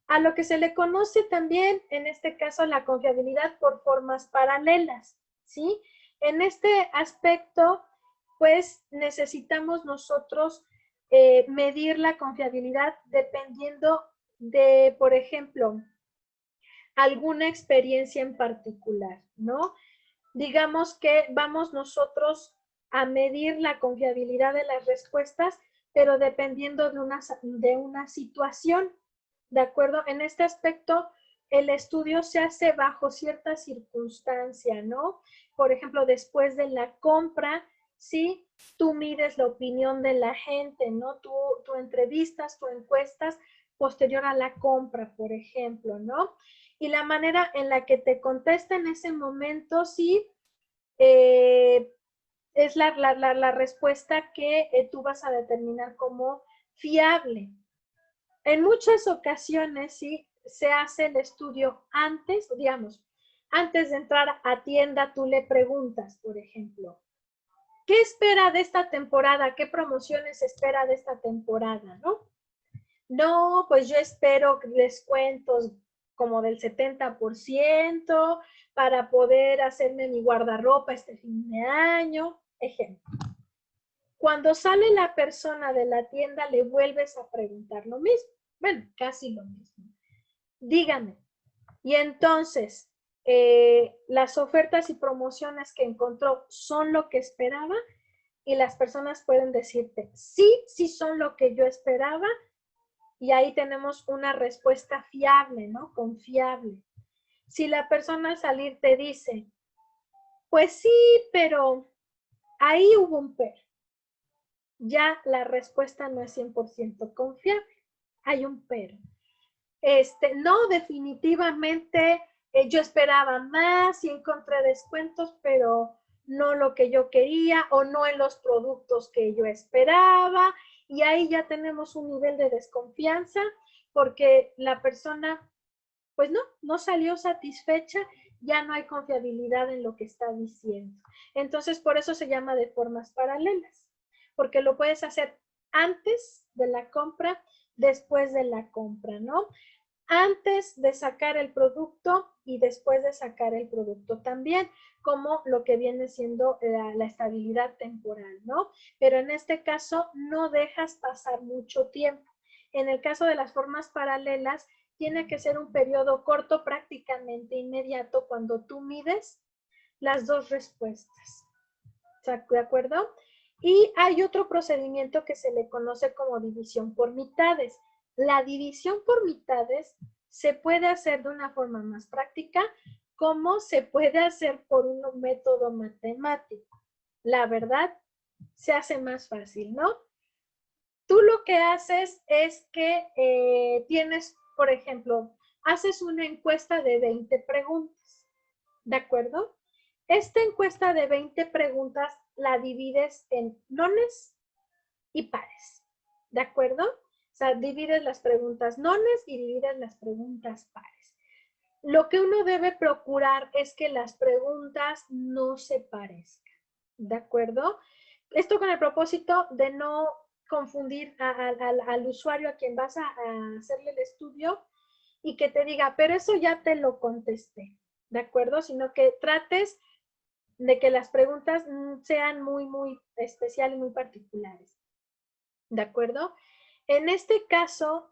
A lo que se le conoce también, en este caso, la confiabilidad por formas paralelas, ¿sí? En este aspecto, pues necesitamos nosotros medir la confiabilidad dependiendo de, por ejemplo, alguna experiencia en particular, ¿no? Digamos que vamos nosotros a medir la confiabilidad de las respuestas, pero dependiendo de una situación, ¿de acuerdo? En este aspecto, el estudio se hace bajo cierta circunstancia, ¿no? Por ejemplo, después de la compra, ¿sí? Tú mides la opinión de la gente, ¿no? Tú entrevistas, tú encuestas posterior a la compra, por ejemplo, ¿no? Y la manera en la que te contesta en ese momento, sí, es la respuesta que tú vas a determinar como fiable. En muchas ocasiones, sí, se hace el estudio antes, digamos, antes de entrar a tienda, tú le preguntas, por ejemplo, ¿qué espera de esta temporada? ¿Qué promociones espera de esta temporada? ¿No? No, pues yo espero descuentos como del 70% para poder hacerme mi guardarropa este fin de año, ejemplo. Cuando sale la persona de la tienda, le vuelves a preguntar lo mismo. Bueno, casi lo mismo. Dígame. Y entonces, las ofertas y promociones que encontró son lo que esperaba y las personas pueden decirte, sí, sí son lo que yo esperaba y ahí tenemos una respuesta fiable, ¿no? Confiable. Si la persona al salir te dice, pues sí, pero ahí hubo un pero, ya la respuesta no es 100% confiable. Hay un pero. No, definitivamente yo esperaba más y encontré descuentos, pero no lo que yo quería o no en los productos que yo esperaba. Y ahí ya tenemos un nivel de desconfianza porque la persona, pues no salió satisfecha, ya no hay confiabilidad en lo que está diciendo. Entonces, por eso se llama de formas paralelas, porque lo puedes hacer antes de la compra, después de la compra, ¿no? Antes de sacar el producto y después de sacar el producto también, como lo que viene siendo la estabilidad temporal, ¿no? Pero en este caso no dejas pasar mucho tiempo. En el caso de las formas paralelas, tiene que ser un periodo corto, prácticamente inmediato, cuando tú mides las dos respuestas. ¿De acuerdo? Y hay otro procedimiento que se le conoce como división por mitades. La división por mitades se puede hacer de una forma más práctica, como se puede hacer por un método matemático. La verdad, se hace más fácil, ¿no? Tú lo que haces es que tienes, por ejemplo, haces una encuesta de 20 preguntas, ¿de acuerdo? Esta encuesta de 20 preguntas la divides en nones y pares, ¿de acuerdo? O sea, divides las preguntas nones y divides las preguntas pares. Lo que uno debe procurar es que las preguntas no se parezcan, ¿de acuerdo? Esto con el propósito de no confundir al usuario a quien vas a hacerle el estudio y que te diga, pero eso ya te lo contesté, ¿de acuerdo? Sino que trates de que las preguntas sean muy, muy especiales, muy particulares, ¿de acuerdo? En este caso,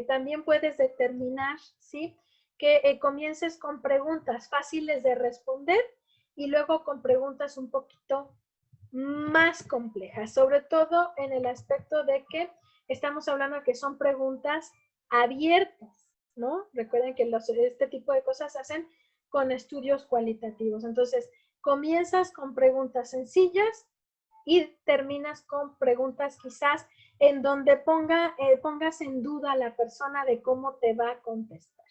también puedes determinar, ¿sí? Que comiences con preguntas fáciles de responder y luego con preguntas un poquito más complejas, sobre todo en el aspecto de que estamos hablando de que son preguntas abiertas, ¿no? Recuerden que este tipo de cosas se hacen con estudios cualitativos. Entonces, comienzas con preguntas sencillas y terminas con preguntas quizás en donde pongas en duda a la persona de cómo te va a contestar.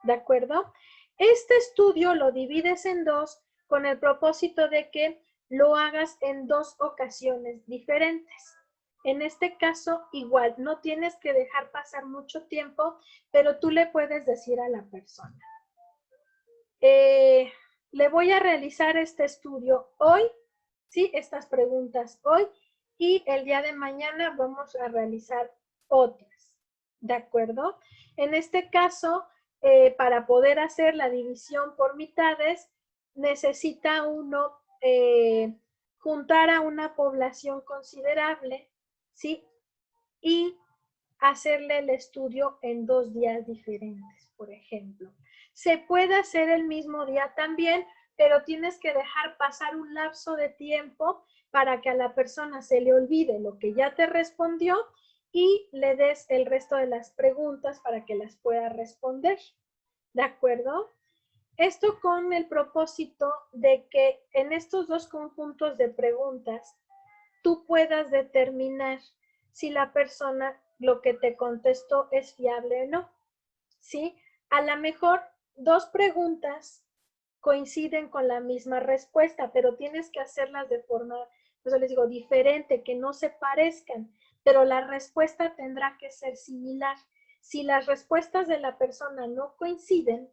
¿De acuerdo? Este estudio lo divides en dos con el propósito de que lo hagas en dos ocasiones diferentes. En este caso, igual, no tienes que dejar pasar mucho tiempo, pero tú le puedes decir a la persona, le voy a realizar este estudio hoy, ¿sí? Estas preguntas hoy, y el día de mañana vamos a realizar otras, ¿de acuerdo? En este caso, para poder hacer la división por mitades, necesita uno juntar a una población considerable, ¿sí? Y hacerle el estudio en 2 días diferentes, por ejemplo. Se puede hacer el mismo día también, pero tienes que dejar pasar un lapso de tiempo para que a la persona se le olvide lo que ya te respondió y le des el resto de las preguntas para que las pueda responder. ¿De acuerdo? Esto con el propósito de que en estos dos conjuntos de preguntas tú puedas determinar si la persona lo que te contestó es fiable o no. ¿Sí? A lo mejor dos preguntas coinciden con la misma respuesta, pero tienes que hacerlas de forma, por eso les digo, diferente, que no se parezcan, pero la respuesta tendrá que ser similar. Si las respuestas de la persona no coinciden,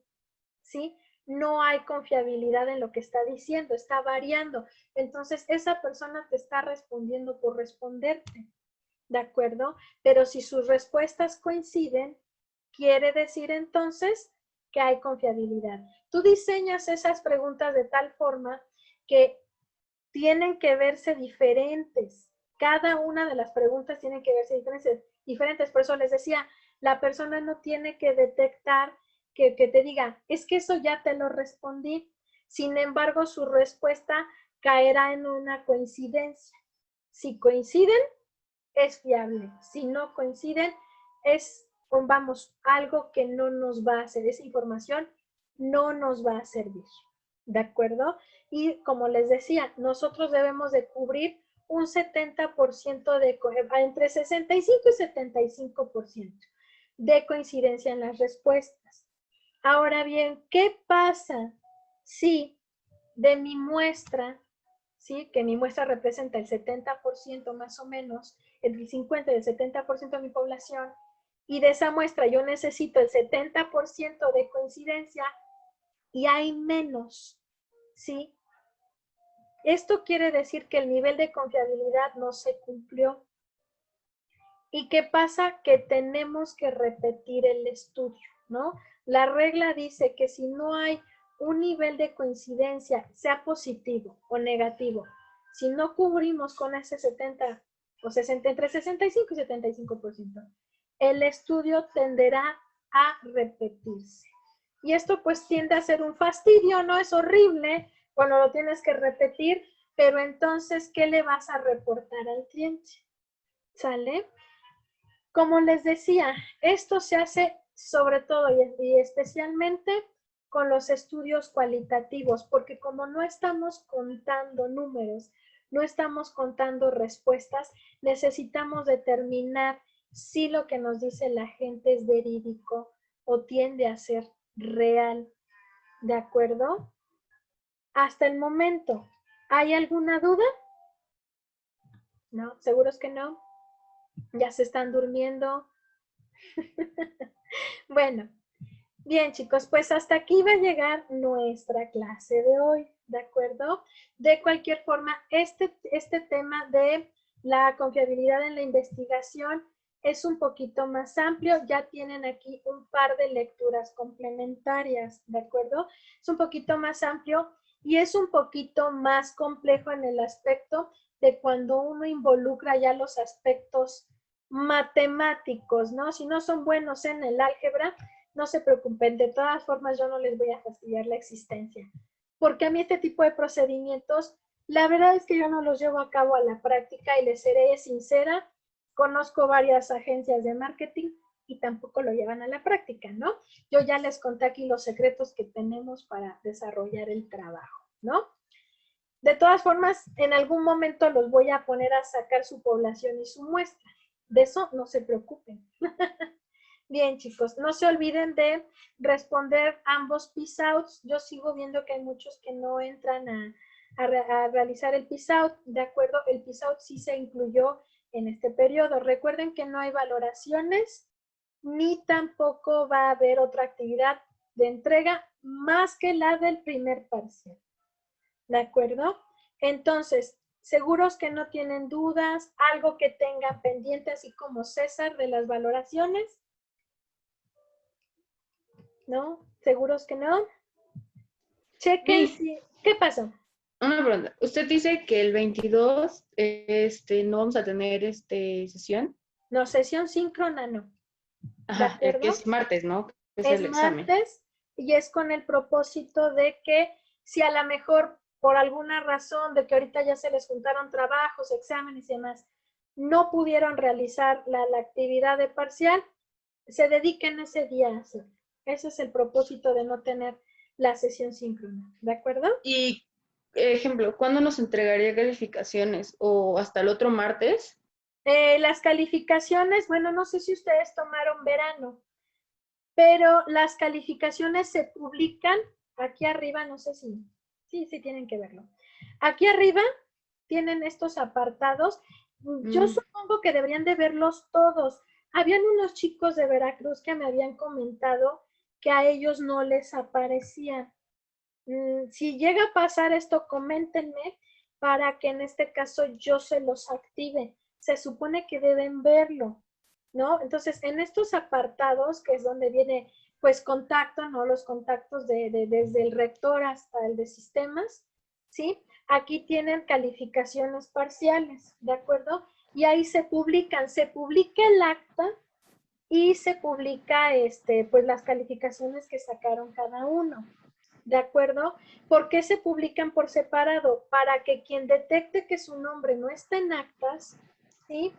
¿sí? No hay confiabilidad en lo que está diciendo, está variando. Entonces, esa persona te está respondiendo por responderte, ¿de acuerdo? Pero si sus respuestas coinciden, quiere decir entonces que hay confiabilidad. Tú diseñas esas preguntas de tal forma que tienen que verse diferentes. Cada una de las preguntas tiene que verse diferentes. Por eso les decía, la persona no tiene que detectar que te diga, es que eso ya te lo respondí. Sin embargo, su respuesta caerá en una coincidencia. Si coinciden, es fiable. Si no coinciden, es, vamos, algo que no nos va a hacer. Esa información no nos va a servir. ¿De acuerdo? Y como les decía, nosotros debemos de cubrir un 70% de, entre 65 y 75% de coincidencia en las respuestas. Ahora bien, ¿qué pasa si de mi muestra, ¿sí? Que mi muestra representa el 70% más o menos, entre el 50 y el 70% de mi población, y de esa muestra yo necesito el 70% de coincidencia y hay menos, ¿sí? Esto quiere decir que el nivel de confiabilidad no se cumplió. ¿Y qué pasa? Que tenemos que repetir el estudio, ¿no? La regla dice que si no hay un nivel de coincidencia, sea positivo o negativo, si no cubrimos con ese 70 o 60, entre 65 y 75%, el estudio tenderá a repetirse. Y esto pues tiende a ser un fastidio, ¿no? Es horrible cuando lo tienes que repetir, pero entonces, ¿qué le vas a reportar al cliente? ¿Sale? Como les decía, esto se hace sobre todo y especialmente con los estudios cualitativos, porque como no estamos contando números, no estamos contando respuestas, necesitamos determinar si lo que nos dice la gente es verídico o tiende a ser real. ¿De acuerdo? Hasta el momento, ¿hay alguna duda? ¿No? ¿Seguros que no? ¿Ya se están durmiendo? Bueno, Bien, chicos, pues hasta aquí va a llegar nuestra clase de hoy, ¿de acuerdo? De cualquier forma, este tema de la confiabilidad en la investigación es un poquito más amplio. Ya tienen aquí un par de lecturas complementarias, ¿de acuerdo? Es un poquito más amplio y es un poquito más complejo en el aspecto de cuando uno involucra ya los aspectos matemáticos, ¿no? Si no son buenos en el álgebra, no se preocupen, de todas formas yo no les voy a fastidiar la existencia, porque a mí este tipo de procedimientos, la verdad es que yo no los llevo a cabo a la práctica y les seré sincera, conozco varias agencias de marketing y tampoco lo llevan a la práctica, ¿no? Yo ya les conté aquí los secretos que tenemos para desarrollar el trabajo, ¿no? De todas formas, en algún momento los voy a poner a sacar su población y su muestra. De eso no se preocupen. Bien, chicos, no se olviden de responder ambos peace outs. Yo sigo viendo que hay muchos que no entran a realizar el peace out. De acuerdo, el peace out sí se incluyó en este periodo. Recuerden que no hay valoraciones ni tampoco va a haber otra actividad de entrega más que la del primer parcial. ¿De acuerdo? Entonces, seguros que no tienen dudas, algo que tengan pendiente, así como César, de las valoraciones. ¿No? ¿Seguros que no? Chequen si... ¿Qué pasó? Una pregunta. Usted dice que el 22 no vamos a tener sesión. No, sesión síncrona no. ¿De Ajá, el que acuerdo? es martes, ¿no? Que es Es el examen. martes y es con el propósito de que si a lo mejor por alguna razón de que ahorita ya se les juntaron trabajos, exámenes y demás, no pudieron realizar la actividad de parcial, se dediquen ese día a hacerlo. Ese es el propósito de no tener la sesión síncrona. ¿De acuerdo? Y, ejemplo, ¿cuándo nos entregaría calificaciones? ¿O hasta el otro martes? Las calificaciones, bueno, no sé si ustedes tomaron verano, pero las calificaciones se publican aquí arriba, no sé si, sí tienen que verlo. Aquí arriba tienen estos apartados. Yo supongo que deberían de verlos todos. Habían unos chicos de Veracruz que me habían comentado que a ellos no les aparecían. Si llega a pasar esto, coméntenme para que en este caso yo se los active. Se supone que deben verlo, ¿no? Entonces, en estos apartados, que es donde viene, pues, contacto, ¿no? Los contactos desde el rector hasta el de sistemas, ¿sí? Aquí tienen calificaciones parciales, ¿de acuerdo? Y ahí se publica el acta y se publica, pues, las calificaciones que sacaron cada uno. ¿De acuerdo? ¿Por qué se publican por separado? Para que quien detecte que su nombre no está en actas, ¿sí?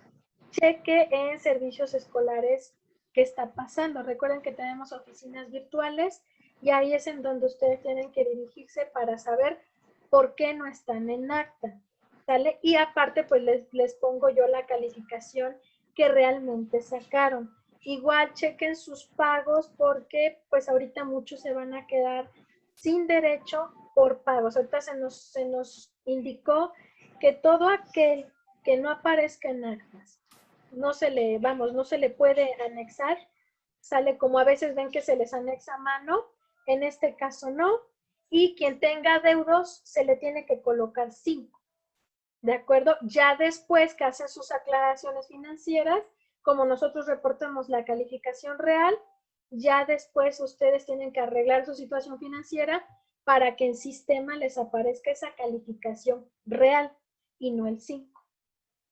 Cheque en servicios escolares qué está pasando. Recuerden que tenemos oficinas virtuales y ahí es en donde ustedes tienen que dirigirse para saber por qué no están en acta. ¿Sale? Y aparte, pues les pongo yo la calificación que realmente sacaron. Igual chequen sus pagos porque pues ahorita muchos se van a quedar sin derecho por pagos. Ahorita se nos indicó que todo aquel que no aparezca en actas, no se le puede anexar, sale como a veces ven que se les anexa a mano, en este caso no, y quien tenga deudos se le tiene que colocar 5, ¿de acuerdo? Ya después que hacen sus aclaraciones financieras, como nosotros reportamos la calificación real, ya después ustedes tienen que arreglar su situación financiera para que en sistema les aparezca esa calificación real y no el 5,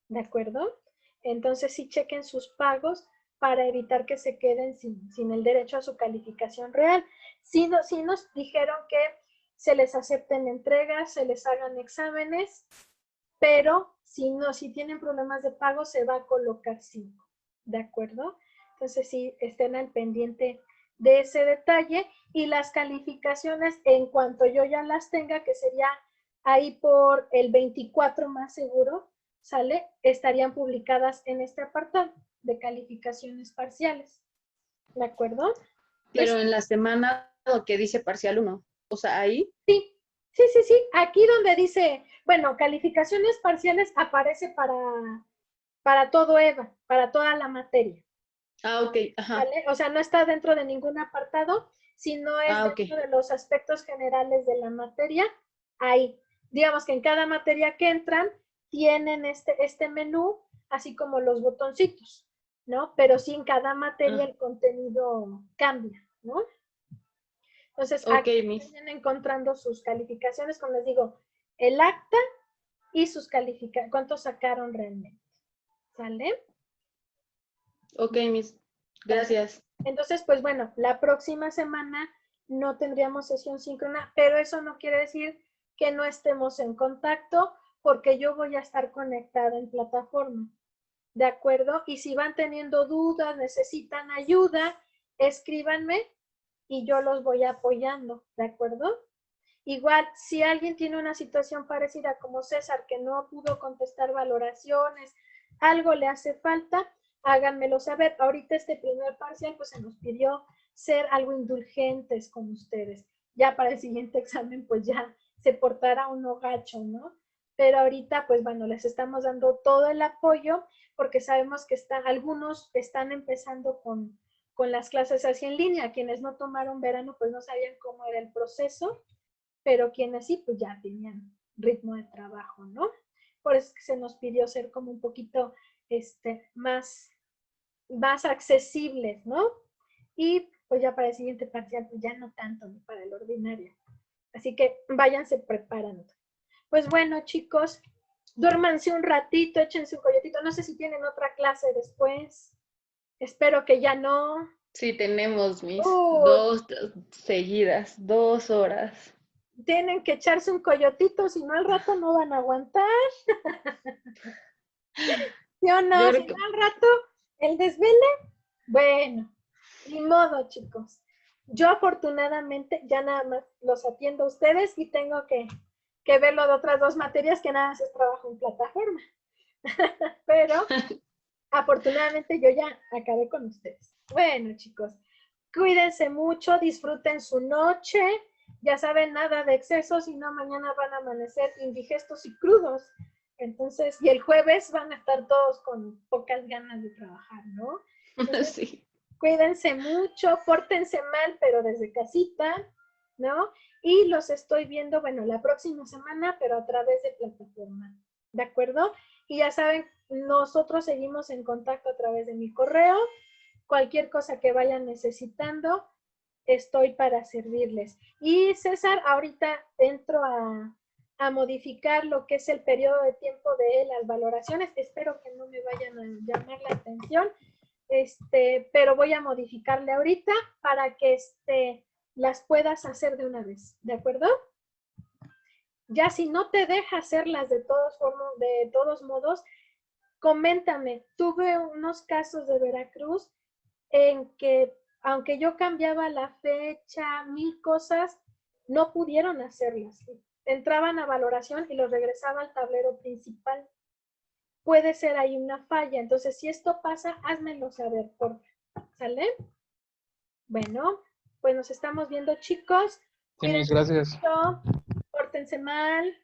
¿de acuerdo? Entonces sí chequen sus pagos para evitar que se queden sin el derecho a su calificación real. Sí nos dijeron que se les acepten entregas, se les hagan exámenes, pero si tienen problemas de pago se va a colocar 5, ¿de acuerdo? Entonces sí, estén al pendiente de ese detalle y las calificaciones en cuanto yo ya las tenga, que sería ahí por el 24 más seguro, ¿sale? Estarían publicadas en este apartado de calificaciones parciales, ¿de acuerdo? Pero en la semana que dice parcial 1, o sea, ahí. Sí, sí. Aquí donde dice, bueno, calificaciones parciales aparece para todo EVA, para toda la materia. Ah, ok, ajá. ¿Vale? O sea, no está dentro de ningún apartado, sino es Ah, ok. dentro de los aspectos generales de la materia. Ahí, digamos que en cada materia que entran, tienen este menú, así como los botoncitos, ¿no? Pero sí en cada materia Ah, el contenido cambia, ¿no? Entonces, ok, aquí Miss. vayan encontrando sus calificaciones, como les digo, el acta y sus calificaciones, cuánto sacaron realmente. ¿Sale? Ok, Miss. Bueno, Gracias. entonces, pues bueno, la próxima semana no tendríamos sesión síncrona, pero eso no quiere decir que no estemos en contacto porque yo voy a estar conectada en plataforma, ¿de acuerdo? Y si van teniendo dudas, necesitan ayuda, escríbanme y yo los voy apoyando, ¿de acuerdo? Igual, si alguien tiene una situación parecida como César, que no pudo contestar valoraciones, algo le hace falta, háganmelo saber. Ahorita este primer parcial, pues se nos pidió ser algo indulgentes con ustedes. Ya para el siguiente examen, pues ya se portará uno gacho, ¿no? Pero ahorita, pues bueno, les estamos dando todo el apoyo porque sabemos que algunos están empezando con las clases así en línea. Quienes no tomaron verano, pues no sabían cómo era el proceso, pero quienes sí, pues ya tenían ritmo de trabajo, ¿no? Por eso es que se nos pidió ser como un poquito más accesibles, ¿no? Y pues ya para el siguiente parcial, pues ya no tanto, ni para el ordinario. Así que váyanse preparando. Pues bueno, chicos, duérmanse un ratito, échense un coyotito. No sé si tienen otra clase después. Espero que ya no. Sí, tenemos, Miss. Uh, 2 seguidas, 2 horas. Tienen que echarse un coyotito, si no al rato no van a aguantar. ¿Sí o Yo no? creo Si que no al rato, el desvele, bueno, ni modo, chicos. Yo afortunadamente ya nada más los atiendo a ustedes y tengo que ver lo de otras dos materias que nada más es trabajo en plataforma. Pero afortunadamente yo ya acabé con ustedes. Bueno, chicos, cuídense mucho, disfruten su noche. Ya saben, nada de exceso, si no mañana van a amanecer indigestos y crudos. Entonces, y el jueves van a estar todos con pocas ganas de trabajar, ¿no? Entonces, sí. cuídense mucho, pórtense mal, pero desde casita, ¿no? Y los estoy viendo, bueno, la próxima semana, pero a través de plataforma, ¿de acuerdo? Y ya saben, nosotros seguimos en contacto a través de mi correo. Cualquier cosa que vayan necesitando, estoy para servirles. Y César, ahorita entro a modificar lo que es el periodo de tiempo de las valoraciones. Espero que no me vayan a llamar la atención, pero voy a modificarle ahorita para que las puedas hacer de una vez, ¿de acuerdo? Ya si no te deja hacerlas de todos modos, coméntame. Tuve unos casos de Veracruz en que, aunque yo cambiaba la fecha, 1000 cosas, no pudieron hacerlas. Entraban a valoración y los regresaba al tablero principal. Puede ser ahí una falla. Entonces, si esto pasa, házmelo saber, por favor. ¿Sale? Bueno, pues nos estamos viendo, chicos. Sí, mis Cuídense gracias. mucho, pórtense mal.